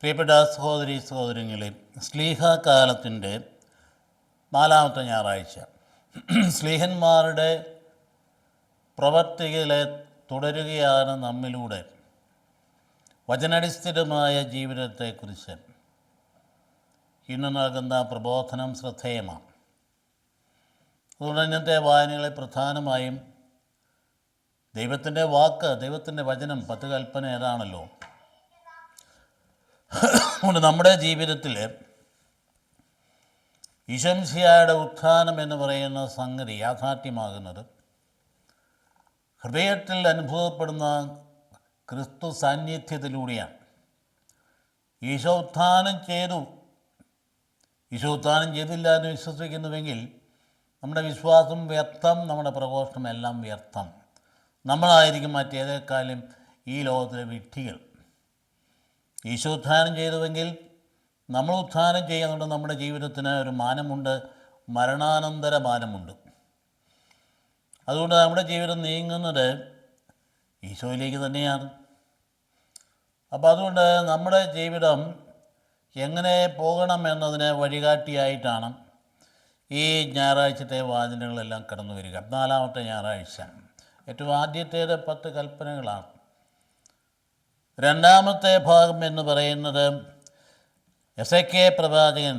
പ്രിയപ്പെട്ട സഹോദരി സഹോദരങ്ങളെ, സ്ലീഹാകാലത്തിൻ്റെ 4-ാമത്തെ ഞായറാഴ്ച സ്ലീഹന്മാരുടെ പ്രവർത്തികളെ തുടരുകയാണ് നമ്മിലൂടെ വചനാടിസ്ഥിതമായ ജീവിതത്തെക്കുറിച്ച് ഇന്ന് നൽകുന്ന പ്രബോധനം ശ്രദ്ധേയമാണ്. അതുകൊണ്ട് ഇന്നത്തെ വായനകളെ പ്രധാനമായും ദൈവത്തിൻ്റെ വാക്ക്, ദൈവത്തിൻ്റെ വചനം, 10 കൽപ്പന ഏതാണല്ലോ. അതുകൊണ്ട് നമ്മുടെ ജീവിതത്തിൽ ഈശോമിശിഹായുടെ ഉത്ഥാനം എന്ന് പറയുന്ന സംഗതി യാഥാർത്ഥ്യമാകുന്നത് ഹൃദയത്തിൽ അനുഭവപ്പെടുന്ന ക്രിസ്തു സാന്നിധ്യത്തിലൂടെയാണ്. ഈശോ ഉത്ഥാനം ചെയ്തു, ഈശോ ഉത്ഥാനം ചെയ്തില്ല എന്ന് വിശ്വസിക്കുന്നുവെങ്കിൽ നമ്മുടെ വിശ്വാസം വ്യർത്ഥം, നമ്മുടെ പ്രഘോഷണം എല്ലാം വ്യർത്ഥം. നമ്മളായിരിക്കും മറ്റേതേക്കാളും ഈ ലോകത്തിലെ വിഡ്ഢികൾ. ഈശോ ഉത്ഥാനം ചെയ്തുവെങ്കിൽ നമ്മൾ ഉത്ഥാനം ചെയ്യുന്നുണ്ട്. നമ്മുടെ ജീവിതത്തിന് ഒരു മാനമുണ്ട്, മരണാനന്തര മാനമുണ്ട്. അതുകൊണ്ട് നമ്മുടെ ജീവിതം നീങ്ങുന്നത് ഈശോയിലേക്ക് തന്നെയാണ്. അപ്പോൾ അതുകൊണ്ട് നമ്മുടെ ജീവിതം എങ്ങനെ പോകണം എന്നതിന് വഴികാട്ടിയായിട്ടാണ് ഈ ഞായറാഴ്ചത്തെ വാചനങ്ങളെല്ലാം കടന്നു വരിക. 4-ാമത്തെ ഞായറാഴ്ച ഏറ്റവും ആദ്യത്തേത് 10 കൽപ്പനകളാണ്. 2-ാമത്തെ ഭാഗം എന്ന് പറയുന്നത് എസെക്കിയേൽ പ്രവാചകൻ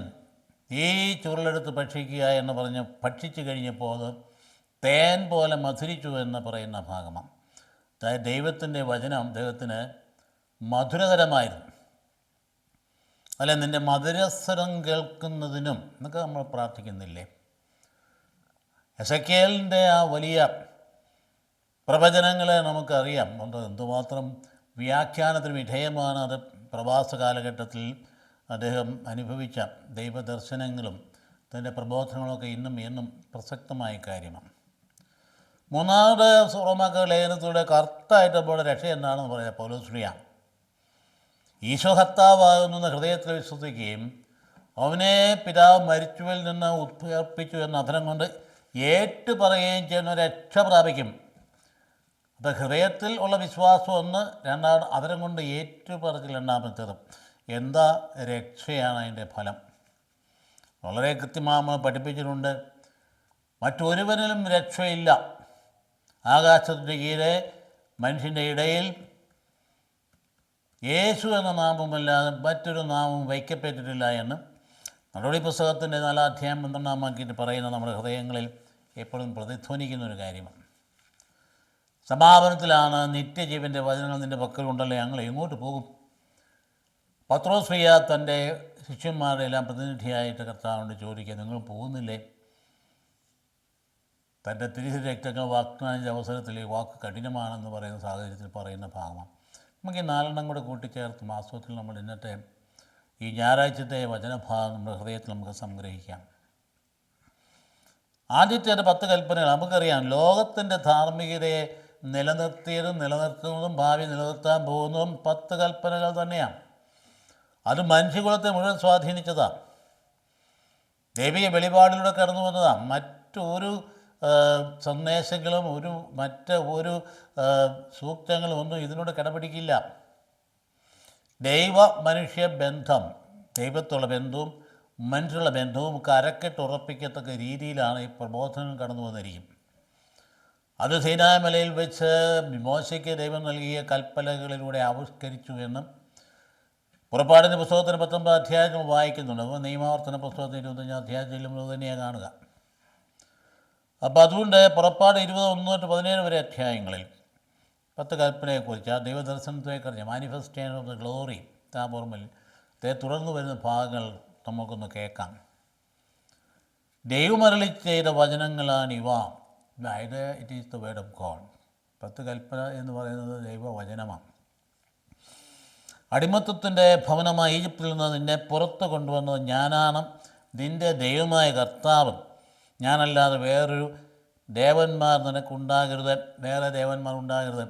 ഈ ചുരുളെടുത്ത് ഭക്ഷിക്കുക എന്ന് പറഞ്ഞ് ഭക്ഷിച്ചു കഴിഞ്ഞപ്പോൾ അത് തേൻ പോലെ മധുരിച്ചു എന്ന് പറയുന്ന ഭാഗമാണ്. അതായത് ദൈവത്തിൻ്റെ വചനം ദൈവത്തിന് മധുരകരമായിരുന്നു. അല്ലെ, നിൻ്റെ മധുരസ്വരം കേൾക്കുന്നതിനും എന്നൊക്കെ നമ്മൾ പ്രാർത്ഥിക്കുന്നില്ലേ. എസെക്കിയേലിൻ്റെ ആ വലിയ പ്രവചനങ്ങളെ നമുക്കറിയാം. എന്തുമാത്രം വ്യാഖ്യാനത്തിന് വിധേയമാണ്. അത് പ്രവാസ കാലഘട്ടത്തിൽ അദ്ദേഹം അനുഭവിച്ച ദൈവദർശനങ്ങളും തൻ്റെ പ്രബോധനങ്ങളൊക്കെ ഇന്നും എന്നും പ്രസക്തമായ കാര്യമാണ്. 3-ാമത് റോമാക്കാരുടെ ലേഖനത്തിലൂടെ കർത്തായിട്ട് നമ്മുടെ രക്ഷ എന്നാണെന്ന് പറയുന്നത് പൗലോസ്ലീഹ ഈശോ കർത്താവാകുന്ന ഹൃദയത്തിൽ വിശ്വസിക്കുകയും അവനെ പിതാവ് മരിച്ചവരിൽ നിന്ന് ഉത്ഭവിപ്പിച്ചു എന്ന അധരം കൊണ്ട് ഏറ്റുപറയുകയും ചെയ്യുന്ന രക്ഷ പ്രാപിക്കും. അപ്പോൾ ഹൃദയത്തിൽ ഉള്ള വിശ്വാസം ഒന്ന്, 2 അധരം കൊണ്ട് ഏറ്റുപറച്ചിൽ 2-ാമത്തേത്. എന്താ രക്ഷയാണ് അതിൻ്റെ ഫലം? വളരെ കൃത്യമായി പഠിപ്പിച്ചിട്ടുണ്ട്. മറ്റൊരുവനിലും രക്ഷയില്ല. ആകാശത്തിൻ്റെ കീഴെ മനുഷ്യൻ്റെ ഇടയിൽ യേശു എന്ന നാമമല്ലാതെ മറ്റൊരു നാമം വയ്ക്കപ്പെട്ടിട്ടില്ല എന്ന് നടപടി പുസ്തകത്തിൻ്റെ 4-ാം അധ്യായം 12-ാം വാക്യത്തിൽ പറയുന്ന നമ്മുടെ ഹൃദയങ്ങളിൽ എപ്പോഴും പ്രതിധ്വനിക്കുന്ന ഒരു കാര്യമാണ്. സമാപനത്തിലാണ് നിത്യജീവൻ്റെ വചനങ്ങൾ നിൻ്റെ പക്കലുണ്ടല്ലോ, ഞങ്ങൾ എങ്ങോട്ട് പോകും? പത്രോസ്ലീഹ തൻ്റെ ശിഷ്യന്മാരുടെ എല്ലാം പ്രതിനിധിയായിട്ട് കർത്താവിനോട് ചോദിക്കുക, നിങ്ങൾ പോകുന്നില്ലേ? തൻ്റെ തിരുരക്തങ്ങൾ വാഗ്ദാനിച്ച അവസരത്തിൽ ഈ വാക്ക് കഠിനമാണെന്ന് പറയുന്ന സാഹചര്യത്തിൽ പറയുന്ന ഭാഗമാണ്. നമുക്ക് ഈ 4 കൂടെ കൂട്ടിച്ചേർത്ത് മാസത്തിൽ നമ്മൾ ഇന്നത്തെ ഈ ഞായറാഴ്ചത്തെ വചനഭാഗം നമ്മുടെ ഹൃദയത്തിൽ നമുക്ക് സംഗ്രഹിക്കാം. ആദ്യത്തെ 10 കൽപ്പനകൾ നമുക്കറിയാം. ലോകത്തിൻ്റെ ധാർമ്മികതയെ നിലനിർത്തിയതും നിലനിർത്തുന്നതും ഭാവി നിലനിർത്താൻ പോകുന്നതും 10 കൽപ്പനകൾ തന്നെയാണ്. അത് മനുഷ്യകുലത്തെ മുഴുവൻ സ്വാധീനിച്ചതാണ്. ദൈവിക വെളിപാടിലൂടെ കടന്നു വന്നതാണ്. മറ്റൊരു സന്ദേശങ്ങളും മറ്റൊരു സൂക്തങ്ങളും ഒന്നും ഇതിനോട് കിടപിടിക്കില്ല. ദൈവ മനുഷ്യ ബന്ധം, ദൈവത്തുള്ള ബന്ധവും മനുഷ്യരുടെ ബന്ധവും കരക്കെട്ടുറപ്പിക്കത്തക്ക രീതിയിലാണ് ഈ പ്രബോധനം കടന്നു വന്നിരിക്കും. അത് സീനായ് മലയിൽ വെച്ച് മോശയ്ക്ക് ദൈവം നൽകിയ കൽപ്പനകളിലൂടെ ആവിഷ്കരിച്ചു എന്നും പുറപ്പാടിൻ്റെ പുസ്തകത്തിന് 19 അധ്യായങ്ങൾ വായിക്കുന്നുണ്ട്. അപ്പോൾ നിയമാവർത്തന പുസ്തകത്തിന് 25 അധ്യായത്തിലും തന്നെയാണ് കാണുക. അപ്പോൾ അതുകൊണ്ട് പുറപ്പാട് 21-17 വരെ അധ്യായങ്ങളിൽ 10 കൽപ്പനയെക്കുറിച്ച് ആ ദൈവദർശനത്തെക്കുറിച്ച് മാനിഫെസ്റ്റേഷൻ ഓഫ് ദ ഗ്ലോറി താപോർമൽ തുടർന്ന് വരുന്ന ഭാഗങ്ങൾ നമുക്കൊന്ന് കേൾക്കാം. ദൈവമരുളി ചെയ്ത വചനങ്ങളാണിവ. അതായത് it is the word of God. 10 കൽപ്പന എന്ന് പറയുന്നത് ദൈവവചനമാണ്. അടിമത്തത്തിൻ്റെ ഭവനമായ ഈജിപ്തിൽ നിന്ന് നിന്നെ പുറത്ത് കൊണ്ടുവന്നത് ഞാനാണ്, നിൻ്റെ ദൈവമായ കർത്താവ്. ഞാനല്ലാതെ വേറൊരു ദേവന്മാർ നിനക്കുണ്ടാകരുത്, വേറെ ദേവന്മാർ ഉണ്ടാകരുത്.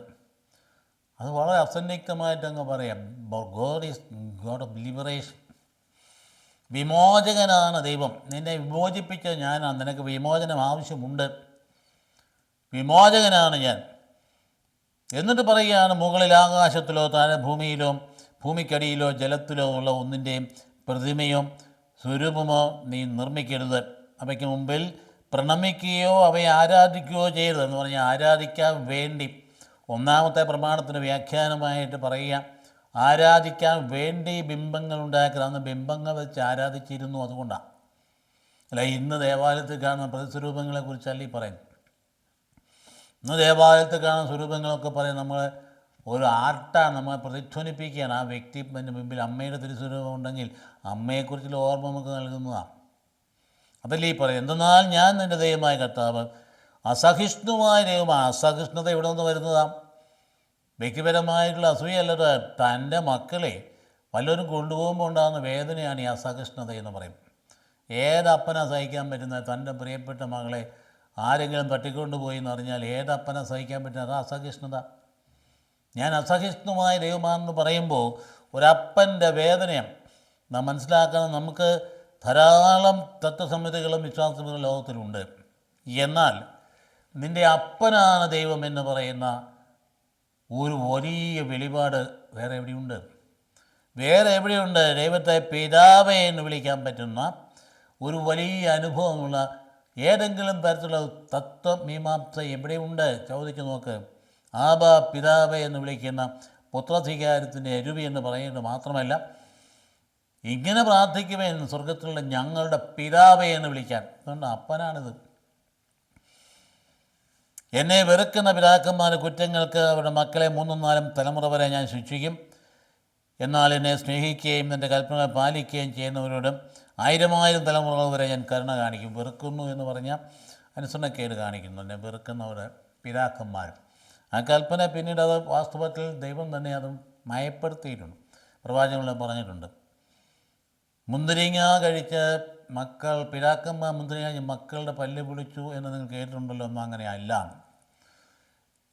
അത് വളരെ അസന്നിഗ്ധമായിട്ടങ്ങ് പറയാം. God is God of liberation. വിമോചകനാണ് ദൈവം. നിന്നെ വിമോചിപ്പിച്ചത് ഞാനാണ്. നിനക്ക് വിമോചനം ആവശ്യമുണ്ട്. വിമോചകനാണ് ഞാൻ. എന്നിട്ട് പറയുകയാണ്, മുകളിൽ ആകാശത്തിലോ താഴെ ഭൂമിയിലോ ഭൂമിക്കടിയിലോ ജലത്തിലോ ഉള്ള ഒന്നിൻ്റെയും പ്രതിമയോ സ്വരൂപമോ നീ നിർമ്മിക്കരുത്. അവയ്ക്ക് മുമ്പിൽ പ്രണമിക്കുകയോ അവയെ ആരാധിക്കുകയോ ചെയ്യരുത്. എന്ന് പറഞ്ഞാൽ ആരാധിക്കാൻ വേണ്ടി, ഒന്നാമത്തെ പ്രമാണത്തിന് വ്യാഖ്യാനമായിട്ട് പറയുക, ആരാധിക്കാൻ വേണ്ടി ബിംബങ്ങൾ ഉണ്ടാക്കുക. അന്ന് ബിംബങ്ങൾ വെച്ച് ആരാധിച്ചിരുന്നു. അതുകൊണ്ടാണ്. അല്ല, ഇന്ന് ദേവാലയത്തിൽ കാണുന്ന പ്രതിസ്വരൂപങ്ങളെക്കുറിച്ചല്ല ഈ പറയുന്നത്. ഇന്ന് ദേവാലയത്തിൽ കാണുന്ന സ്വരൂപങ്ങളൊക്കെ പറയും നമ്മൾ ഒരു ആർട്ടാണ്, നമ്മളെ പ്രതിധ്വനിപ്പിക്കുകയാണ്. ആ വ്യക്തിൻ്റെ മുമ്പിൽ അമ്മയുടെ തിരുസ്വരൂപം ഉണ്ടെങ്കിൽ അമ്മയെക്കുറിച്ചുള്ള ഓർമ്മ നമുക്ക് നൽകുന്നതാണ്. അതല്ലേ ഈ പറയും, എന്തെന്നാൽ ഞാൻ നിൻ്റെ ദൈവമായ കർത്താവ് അസഹിഷ്ണുമായ ദൈവമാണ്. അസഹിഷ്ണുത ഇവിടെ നിന്ന് വരുന്നതാണ്. വ്യക്തിപരമായിട്ടുള്ള അസൂയല്ലത്. തൻ്റെ മക്കളെ വല്ലവരും കൊണ്ടുപോകുമ്പോൾ ഉണ്ടാകുന്ന വേദനയാണ് ഈ അസഹിഷ്ണുത എന്ന് പറയും. ഏതപ്പനാ സഹിക്കാൻ പറ്റുന്നത്? തൻ്റെ പ്രിയപ്പെട്ട മകളെ ആരെങ്കിലും തട്ടിക്കൊണ്ടുപോയി എന്ന് പറഞ്ഞാൽ ഏതപ്പനാ സഹിക്കാൻ പറ്റുന്നത്? അത് അസഹിഷ്ണുത. ഞാൻ അസഹിഷ്ണുമായ ദൈവമാണെന്ന് പറയുമ്പോൾ ഒരപ്പൻ്റെ വേദനയാണ് നാം മനസ്സിലാക്കണം. നമുക്ക് ധാരാളം തത്വസംഹിതകളും വിശ്വാസങ്ങളും ലോകത്തിലുണ്ട്. എന്നാൽ നിൻ്റെ അപ്പനാണ് ദൈവം എന്ന് പറയുന്ന ഒരു വലിയ വെളിപാട് വേറെ എവിടെയുണ്ട്? വേറെ എവിടെയുണ്ട്? ദൈവത്തെ പിതാവേ എന്ന് വിളിക്കാൻ പറ്റുന്ന ഒരു വലിയ അനുഭവമുള്ള ഏതെങ്കിലും തരത്തിലുള്ള തത്വമീമാംസ എവിടെയുണ്ട്? ചോദിച്ചു നോക്ക്. ആബ പിതാവേ എന്ന് വിളിക്കുന്ന പുത്രധികാരത്തിൻ്റെ അരുവി എന്ന് പറയുന്നത് മാത്രമല്ല, ഇങ്ങനെ പ്രാർത്ഥിക്കുവേൻ സ്വർഗത്തിലുള്ള ഞങ്ങളുടെ പിതാവേ എന്ന് വിളിക്കാൻ. അതുകൊണ്ട് അപ്പനാണിത്. എന്നെ വെറുക്കുന്ന പിതാക്കന്മാരുടെ കുറ്റങ്ങൾക്ക് അവരുടെ മക്കളെ 3-4 തലമുറ വരെ ഞാൻ ശിക്ഷിക്കും. എന്നാൽ എന്നെ സ്നേഹിക്കുകയും എൻ്റെ കൽപ്പനകൾ പാലിക്കുകയും ചെയ്യുന്നവരോട് 1000 തലമുറകൾ വരെ ഞാൻ കരുണ കാണിക്കും. വെറുക്കുന്നു എന്ന് പറഞ്ഞാൽ അനുസരണക്കേട് കാണിക്കുന്നു. എന്നെ വെറുക്കുന്നവർ പിതാക്കന്മാർ. ആ കൽപ്പന പിന്നീട് അത് വാസ്തവത്തിൽ ദൈവം തന്നെ അത് മയപ്പെടുത്തിയിട്ടുണ്ട്. പ്രവാചകങ്ങളിൽ പറഞ്ഞിട്ടുണ്ട്, മുന്തിരിങ്ങ കഴിച്ച് മക്കൾ പിതാക്കന്മാർ മുന്തിരിങ്ങ മക്കളുടെ പല്ല് പിടിച്ചു എന്ന് നിങ്ങൾ കേട്ടിട്ടുണ്ടല്ലോ. ഒന്നും അങ്ങനെ അല്ല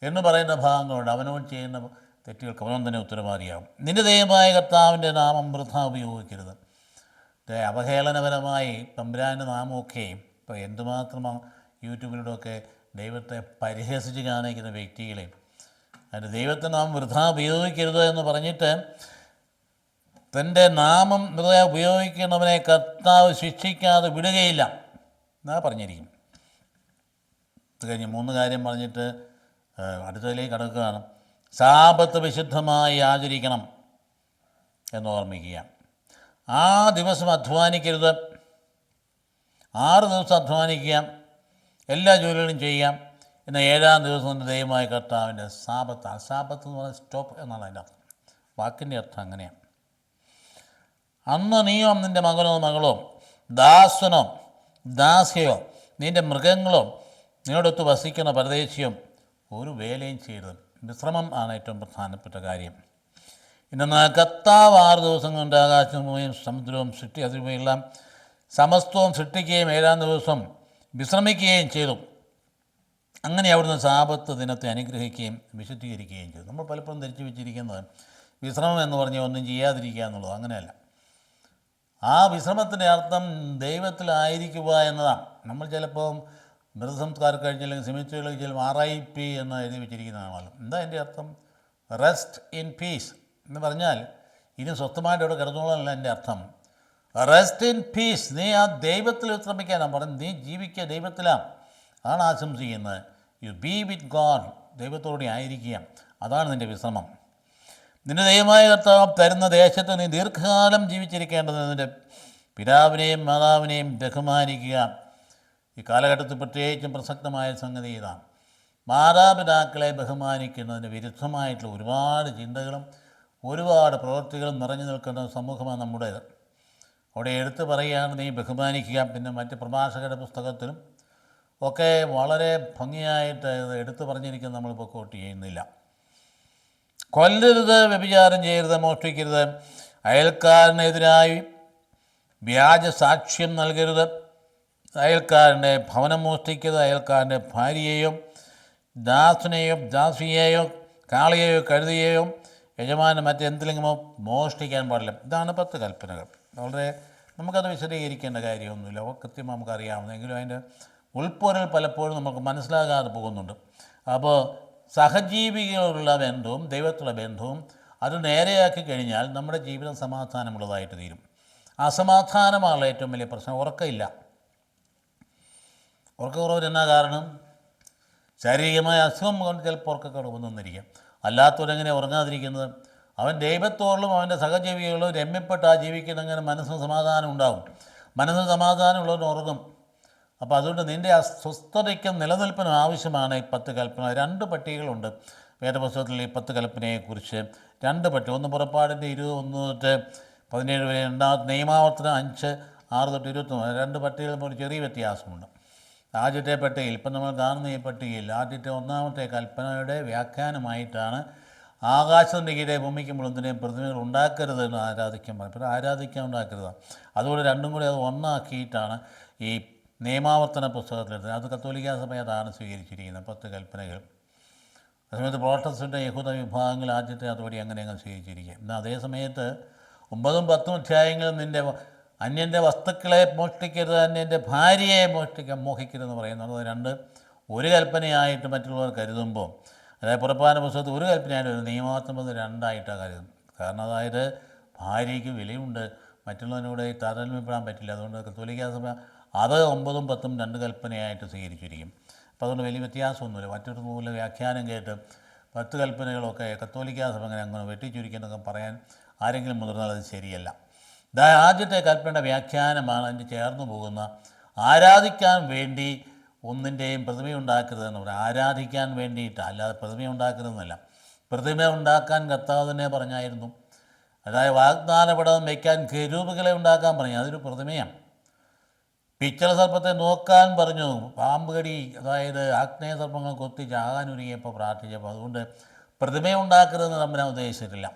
എന്ന് പറയുന്ന ഭാഗങ്ങളുണ്ട്. അവനവൻ ചെയ്യുന്ന തെറ്റുകൾക്ക് അവനവൻ തന്നെ ഉത്തരവാദിയാകും. നിൻ്റെ ദൈവമായ കർത്താവിൻ്റെ നാമം വൃഥ ഉപയോഗിക്കരുത്. അവഹേളനപരമായി തമ്പുരാൻ്റെ നാമമൊക്കെ ഇപ്പോൾ എന്തുമാത്രം യൂട്യൂബിലൂടെയൊക്കെ ദൈവത്തെ പരിഹസിച്ച് കാണിക്കുന്ന വ്യക്തികളെ, അതിൻ്റെ ദൈവത്തെ നാം വൃഥ ഉപയോഗിക്കരുത് എന്ന് പറഞ്ഞിട്ട് തൻ്റെ നാമം വൃഥ ഉപയോഗിക്കുന്നവനെ കർത്താവ് ശിക്ഷിക്കാതെ വിടുകയില്ല എന്നാ പറഞ്ഞിരിക്കും. ഇത് കഴിഞ്ഞ് 3 കാര്യം പറഞ്ഞിട്ട് അടുത്തതിലേക്ക് കടക്കുകയാണ്. സാബത്ത് വിശുദ്ധമായി ആചരിക്കണം എന്ന് ഓർമ്മിക്കുക. ആ ദിവസം അധ്വാനിക്കരുത്. 6 ദിവസം അധ്വാനിക്കുക, എല്ലാ ജോലികളും ചെയ്യാം. എന്നാൽ 7-ാം ദിവസം ദൈവമായ കർത്താവിൻ്റെ സാബത്ത്. സാബത്ത് എന്ന് പറഞ്ഞാൽ സ്റ്റോപ്പ് എന്നാണ് അതിൻ്റെ അർത്ഥം. വാക്കിൻ്റെ അർത്ഥം അങ്ങനെയാണ്. അന്ന് നീയോ നിൻ്റെ മകനോ മകളോ ദാസനോ ദാസിയോ നിൻ്റെ മൃഗങ്ങളോ നിന്നോടൊത്ത് വസിക്കുന്ന പരദേശിയോ ഒരു വേലയും ചെയ്യരുത്. വിശ്രമം ആണ് ഏറ്റവും പ്രധാനപ്പെട്ട കാര്യം. എന്നാൽ കർത്താവ് 6 ദിവസം കൊണ്ട് ആകാശവും സമുദ്രവും സൃഷ്ടി അതിരുമെല്ലാം സമസ്തവും സൃഷ്ടിക്കുകയും 7-ാം ദിവസം വിശ്രമിക്കുകയും ചെയ്തു. അങ്ങനെ അവിടുന്ന് സാബത്ത് ദിനത്തെ അനുഗ്രഹിക്കുകയും വിശുദ്ധീകരിക്കുകയും ചെയ്തു. നമ്മൾ പലപ്പോഴും ധരിച്ചു വെച്ചിരിക്കുന്നത് വിശ്രമം എന്ന് പറഞ്ഞാൽ ഒന്നും ചെയ്യാതിരിക്കുക എന്നുള്ളത്. അങ്ങനെയല്ല. ആ വിശ്രമത്തിൻ്റെ അർത്ഥം ദൈവത്തിലായിരിക്കുക എന്നതാണ്. നമ്മൾ ചിലപ്പോൾ മൃതസംസ്കാരം കഴിഞ്ഞില്ലെങ്കിൽ സെമിത്തേരികളിൽ ചിലപ്പോൾ RIP എന്ന് എഴുതി വെച്ചിരിക്കുന്നതാണല്ലോ. എന്താ എൻ്റെ അർത്ഥം? റെസ്റ്റ് ഇൻ പീസ് എന്ന് പറഞ്ഞാൽ ഇനി സ്വസ്ഥമായിട്ട് അവിടെ കിടന്നോളാനല്ല എൻ്റെ അർത്ഥം. Rest in peace. നീ ആ ദൈവത്തിൽ വിശ്രമിക്കാനാണ് പറഞ്ഞത്. നീ ജീവിക്കുക ദൈവത്തിലാണ്, അതാണ് ആശംസിക്കുന്നത്. You be with God. ദൈവത്തോടെ ആയിരിക്കുക, അതാണ് നിൻ്റെ വിശ്രമം. നിൻ്റെ ദൈവമായ കർത്താവ് തരുന്ന ദേശത്ത് നീ ദീർഘകാലം ജീവിച്ചിരിക്കേണ്ടത് നിൻ്റെ പിതാവിനെയും മാതാവിനെയും ബഹുമാനിക്കുക. ഈ കാലഘട്ടത്തിൽ പ്രത്യേകിച്ചും പ്രസക്തമായ സംഗതി ഇതാണ്. മാതാപിതാക്കളെ ബഹുമാനിക്കുന്നതിന് വിരുദ്ധമായിട്ടുള്ള ഒരുപാട് ചിന്തകളും ഒരുപാട് പ്രവൃത്തികളും നിറഞ്ഞു നിൽക്കുന്ന സമൂഹമാണ് നമ്മുടേത്. അവിടെ എടുത്തു പറയുകയാണ് നീ ബഹുമാനിക്കുക. പിന്നെ മറ്റ് പ്രഭാഷകരുടെ പുസ്തകത്തിലും ഒക്കെ വളരെ ഭംഗിയായിട്ട് എടുത്തു പറഞ്ഞിരിക്കുന്നത് നമ്മളിപ്പോൾ കോട്ട് ചെയ്യുന്നില്ല. കൊല്ലരുത്, വ്യഭിചാരം ചെയ്യരുത്, മോഷ്ടിക്കരുത്, അയൽക്കാരനെതിരായി വ്യാജ സാക്ഷ്യം നൽകരുത്, അയൽക്കാരൻ്റെ ഭവനം മോഷ്ടിക്കരുത്, അയൽക്കാരൻ്റെ ഭാര്യയെയോ ദാസനെയോ ദാസിയെയോ കാളയെയോ കഴുതയെയോ യജമാനം മറ്റെന്തെങ്കിലുമോ മോഷ്ടിക്കാൻ പാടില്ല. ഇതാണ് 10 കൽപ്പനകൾ. വളരെ നമുക്കത് വിശദീകരിക്കേണ്ട കാര്യമൊന്നുമില്ല, കൃത്യമായി നമുക്കറിയാവുന്നെങ്കിലും അതിൻ്റെ ഉൾപ്പൊരുൾ പലപ്പോഴും നമുക്ക് മനസ്സിലാകാതെ പോകുന്നുണ്ട്. അപ്പോൾ സഹജീവികളുള്ള ബന്ധവും ദൈവത്തിലുള്ള ബന്ധവും അത് നേരെയാക്കി കഴിഞ്ഞാൽ നമ്മുടെ ജീവിതം സമാധാനമുള്ളതായിട്ട് തീരും. അസമാധാനമാണ് ഏറ്റവും വലിയ പ്രശ്നം. ഉറക്കമില്ല. ഉറക്കക്കുറവിന് എന്നാ കാരണം? ശാരീരികമായ അസുഖം കൊണ്ട് ചിലപ്പോൾ ഉറക്കക്കുറവ് വന്നിരിക്കും. അല്ലാത്തവരെങ്ങനെ ഉറങ്ങാതിരിക്കുന്നത്? അവൻ ദൈവത്തോടും അവൻ്റെ സഹജീവികളും രമ്യപ്പെട്ടാ ജീവിക്കുന്നങ്ങനെ മനസ്സിന് സമാധാനം ഉണ്ടാവും. മനസ്സിന് സമാധാനമുള്ളവൻ ഉറങ്ങും. അപ്പോൾ അതുകൊണ്ട് നിൻ്റെ അസ്വസ്ഥതയ്ക്കും നിലനിൽപ്പിനും ആവശ്യമാണ് ഈ 10 കൽപ്പന. 2 പട്ടികകളുണ്ട് വേദപുസ്തകത്തിൽ ഈ 10 കൽപ്പനയെക്കുറിച്ച്. 2 പട്ടിക. ഒന്ന് പുറപ്പാടിൻ്റെ 21 തൊട്ട് 17 വരെ, രണ്ടാമത്തെ നിയമാവർത്തനം 5, 6 തൊട്ട് 21. 2 പട്ടികകളും ഒരു ചെറിയ വ്യത്യാസമുണ്ട്. ആദ്യത്തെ പട്ടികയിൽ, ഇപ്പം നമ്മൾ കാണുന്ന ഈ പട്ടികയിൽ ആദ്യത്തെ 1-ാമത്തെ കൽപ്പനയുടെ വ്യാഖ്യാനമായിട്ടാണ് ആകാശത്തിൻ്റെ കീഴെ ഭൂമിക്ക് മുഴുവനും പ്രതിമകൾ ഉണ്ടാക്കരുത് എന്ന് ആരാധിക്കാൻ പറയും. പിന്നെ ആരാധിക്കാൻ ഉണ്ടാക്കരുത്. അതുകൊണ്ട് രണ്ടും കൂടി അത് ഒന്നാക്കിയിട്ടാണ് ഈ നിയമാവർത്തന പുസ്തകത്തിലെടുത്തത്. അത് കത്തോലിക്കാ സഭ അതാണ് സ്വീകരിച്ചിരിക്കുന്നത്, 10 കൽപ്പനകൾ. അതേസമയത്ത് പ്രോട്ടസ്റ്റൻ്റ് യഹൂദ വിഭാഗങ്ങൾ ആദ്യത്തെ അതുവഴി അങ്ങനെ സ്വീകരിച്ചിരിക്കുക. എന്നാൽ അതേ സമയത്ത് 9ഉം 10ഉം അധ്യായങ്ങളിൽ നിൻ്റെ അന്യൻ്റെ വസ്തുക്കളെ മോഷ്ടിക്കരുത്, അന്യൻ്റെ ഭാര്യയെ മോഹിക്കരുതെന്ന് പറയുന്നത് 2 ഒരു കൽപ്പനയായിട്ട് മറ്റുള്ളവർ കരുതുമ്പോൾ, അതായത് പുറപ്പാടിൻ്റെ പുസ്തകത്തിൽ ഒരു കൽപ്പനയായിട്ട് ഒരു നിയമാവർത്തനം 2ആയിട്ടാണ് കരുതുന്നത്. കാരണം അതായത് ഭാര്യയ്ക്ക് വിലയുണ്ട്, മറ്റുള്ളവനോട് താരതമ്യപ്പെടാൻ പറ്റില്ല. അതുകൊണ്ട് കത്തോലിക്കാ സഭ അത് 9ഉം 10ഉം 2 കൽപ്പനയായിട്ട് സ്വീകരിച്ചിരിക്കും. അപ്പോൾ അതുകൊണ്ട് വലിയ വ്യത്യാസമൊന്നുമില്ല. മറ്റൊരു പോലെ വ്യാഖ്യാനം കേട്ട് 10 കൽപ്പനകളൊക്കെ കത്തോലിക്കാ സഭ അങ്ങനെ വെട്ടിച്ചുരുക്കിയെന്നൊക്കെ പറയാൻ ആരെങ്കിലും മുതിർന്നാൽ അത് ശരിയല്ല. ആദ്യത്തെ കൽപ്പനയുടെ വ്യാഖ്യാനമാണ് അതിന് ചേർന്ന് പോകുന്ന ആരാധിക്കാൻ വേണ്ടി ഒന്നിൻ്റെയും പ്രതിമയുണ്ടാക്കരുതെന്ന് പറയും. ആരാധിക്കാൻ വേണ്ടിയിട്ട്, അല്ലാതെ പ്രതിമയുണ്ടാക്കരുതെന്നല്ല. പ്രതിമ ഉണ്ടാക്കാൻ കർത്താവ് തന്നെ പറഞ്ഞായിരുന്നു. അതായത് വാഗ്ദാനപടം വയ്ക്കാൻ കെരൂബുകളെ ഉണ്ടാക്കാൻ പറഞ്ഞു, അതൊരു പ്രതിമയാണ്. പിച്ചള സർപ്പത്തെ നോക്കാൻ പറഞ്ഞു, പാമ്പ് കടി, അതായത് ആഗ്നേയ സർപ്പങ്ങൾ കൊത്തി ചാകാനൊരുങ്ങിയപ്പോൾ പ്രാർത്ഥിച്ചപ്പോൾ. അതുകൊണ്ട് പ്രതിമയുണ്ടാക്കരുതെന്ന് തമ്പുരാൻ ഉദ്ദേശിച്ചിട്ടില്ല.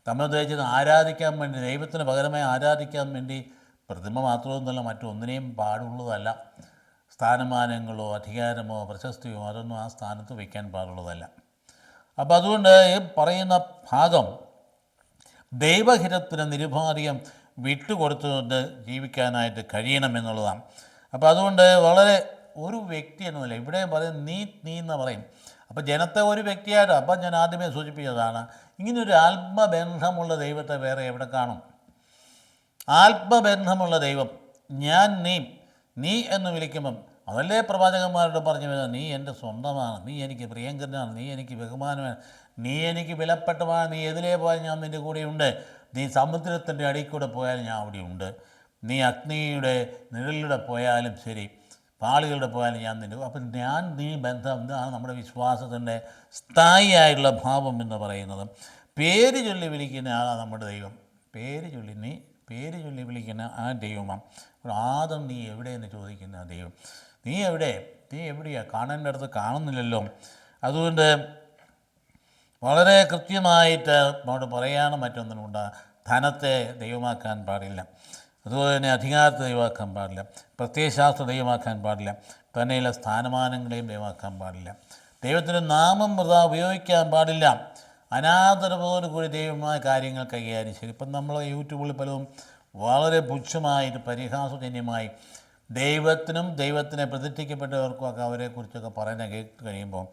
തമ്പുരാൻ ഉദ്ദേശിച്ചത് ആരാധിക്കാൻ വേണ്ടി, ദൈവത്തിന് പകരമായി ആരാധിക്കാൻ വേണ്ടി. പ്രതിമ മാത്രമൊന്നുമല്ല, മറ്റൊന്നിനെയും പാടുള്ളതല്ല. സ്ഥാനമാനങ്ങളോ അധികാരമോ പ്രശസ്തിയോ അതൊന്നും ആ സ്ഥാനത്ത് വയ്ക്കാൻ പാടുള്ളതല്ല. അപ്പോൾ അതുകൊണ്ട് ഈ പറയുന്ന ഭാഗം ദൈവഹിതത്തിന് നിരുപാധികം വിട്ടുകൊടുത്തുകൊണ്ട് ജീവിക്കാനായിട്ട് കഴിയണമെന്നുള്ളതാണ്. അപ്പോൾ അതുകൊണ്ട് വളരെ ഒരു വ്യക്തി എന്നല്ല, ഇവിടെ പറയും നീ എന്ന് പറയും. അപ്പോൾ ജനത്തെ ഒരു വ്യക്തിയായിട്ട്, അപ്പം ഞാൻ ആദ്യമേ സൂചിപ്പിച്ചതാണ്, ഇങ്ങനൊരു ആത്മബന്ധമുള്ള ദൈവത്തെ വേറെ എവിടെ കാണും? ആത്മബന്ധമുള്ള ദൈവം, ഞാൻ നീ എന്ന് വിളിക്കുമ്പം അതല്ലേ പ്രവാചകന്മാരോട് പറഞ്ഞു വരുന്നത്, നീ എൻ്റെ സ്വന്തമാണ്, നീ എനിക്ക് പ്രിയങ്കരനാണ്, നീ എനിക്ക് ബഹുമാനമാണ്, നീ എനിക്ക് വിലപ്പെട്ടതാണ്, നീ എതിലേ പോയാൽ ഞാൻ നിൻ്റെ കൂടെയുണ്ട്, നീ സമുദ്രത്തിൻ്റെ അടിയിൽ കൂടെ പോയാലും ഞാൻ അവിടെയുണ്ട്, നീ അഗ്നിയുടെ നിഴലിലൂടെ പോയാലും ശരി, പാളികളുടെ പോയാലും ഞാൻ നിൻ്റെ. അപ്പം നീ ബന്ധം, ഇതാണ് നമ്മുടെ വിശ്വാസത്തിൻ്റെ സ്ഥായിയായിട്ടുള്ള ഭാവം എന്ന് പറയുന്നത്. പേര് ചൊല്ലി വിളിക്കുന്ന ആളാണ് നമ്മുടെ ദൈവം. പേര് ചൊല്ലി വിളിക്കുന്ന ആ ദൈവമാണ്. ആദം നീ എവിടെയെന്ന് ചോദിക്കുന്ന ആ ദൈവം. നീ എവിടെയാണ്? കാണേണ്ട അടുത്ത് കാണുന്നില്ലല്ലോ. അതുകൊണ്ട് വളരെ കൃത്യമായിട്ട് നമ്മോട് പറയാനും മറ്റൊന്നിനുണ്ട്. ധനത്തെ ദൈവമാക്കാൻ പാടില്ല, അതുപോലെ തന്നെ അധികാരത്തെ ദൈവമാക്കാൻ പാടില്ല, പ്രത്യയശാസ്ത്ര ദൈവമാക്കാൻ പാടില്ല, തന്നെയുള്ള സ്ഥാനമാനങ്ങളെയും ദൈവമാക്കാൻ പാടില്ല, ദൈവത്തിൻ്റെ നാമം വൃഥാ ഉപയോഗിക്കാൻ പാടില്ല, അനാദരവോടു കൂടി ദൈവമായ കാര്യങ്ങൾ കൈകാര്യം ചെയ്യും. ഇപ്പം നമ്മൾ യൂട്യൂബിൽ പലതും വളരെ പുച്ഛമായിട്ട് പരിഹാസജന്യമായി ദൈവത്തിനെ പ്രതിഷ്ഠിക്കപ്പെട്ടവർക്കൊക്കെ അവരെക്കുറിച്ചൊക്കെ പറയാൻ കേട്ട് കഴിയുമ്പോൾ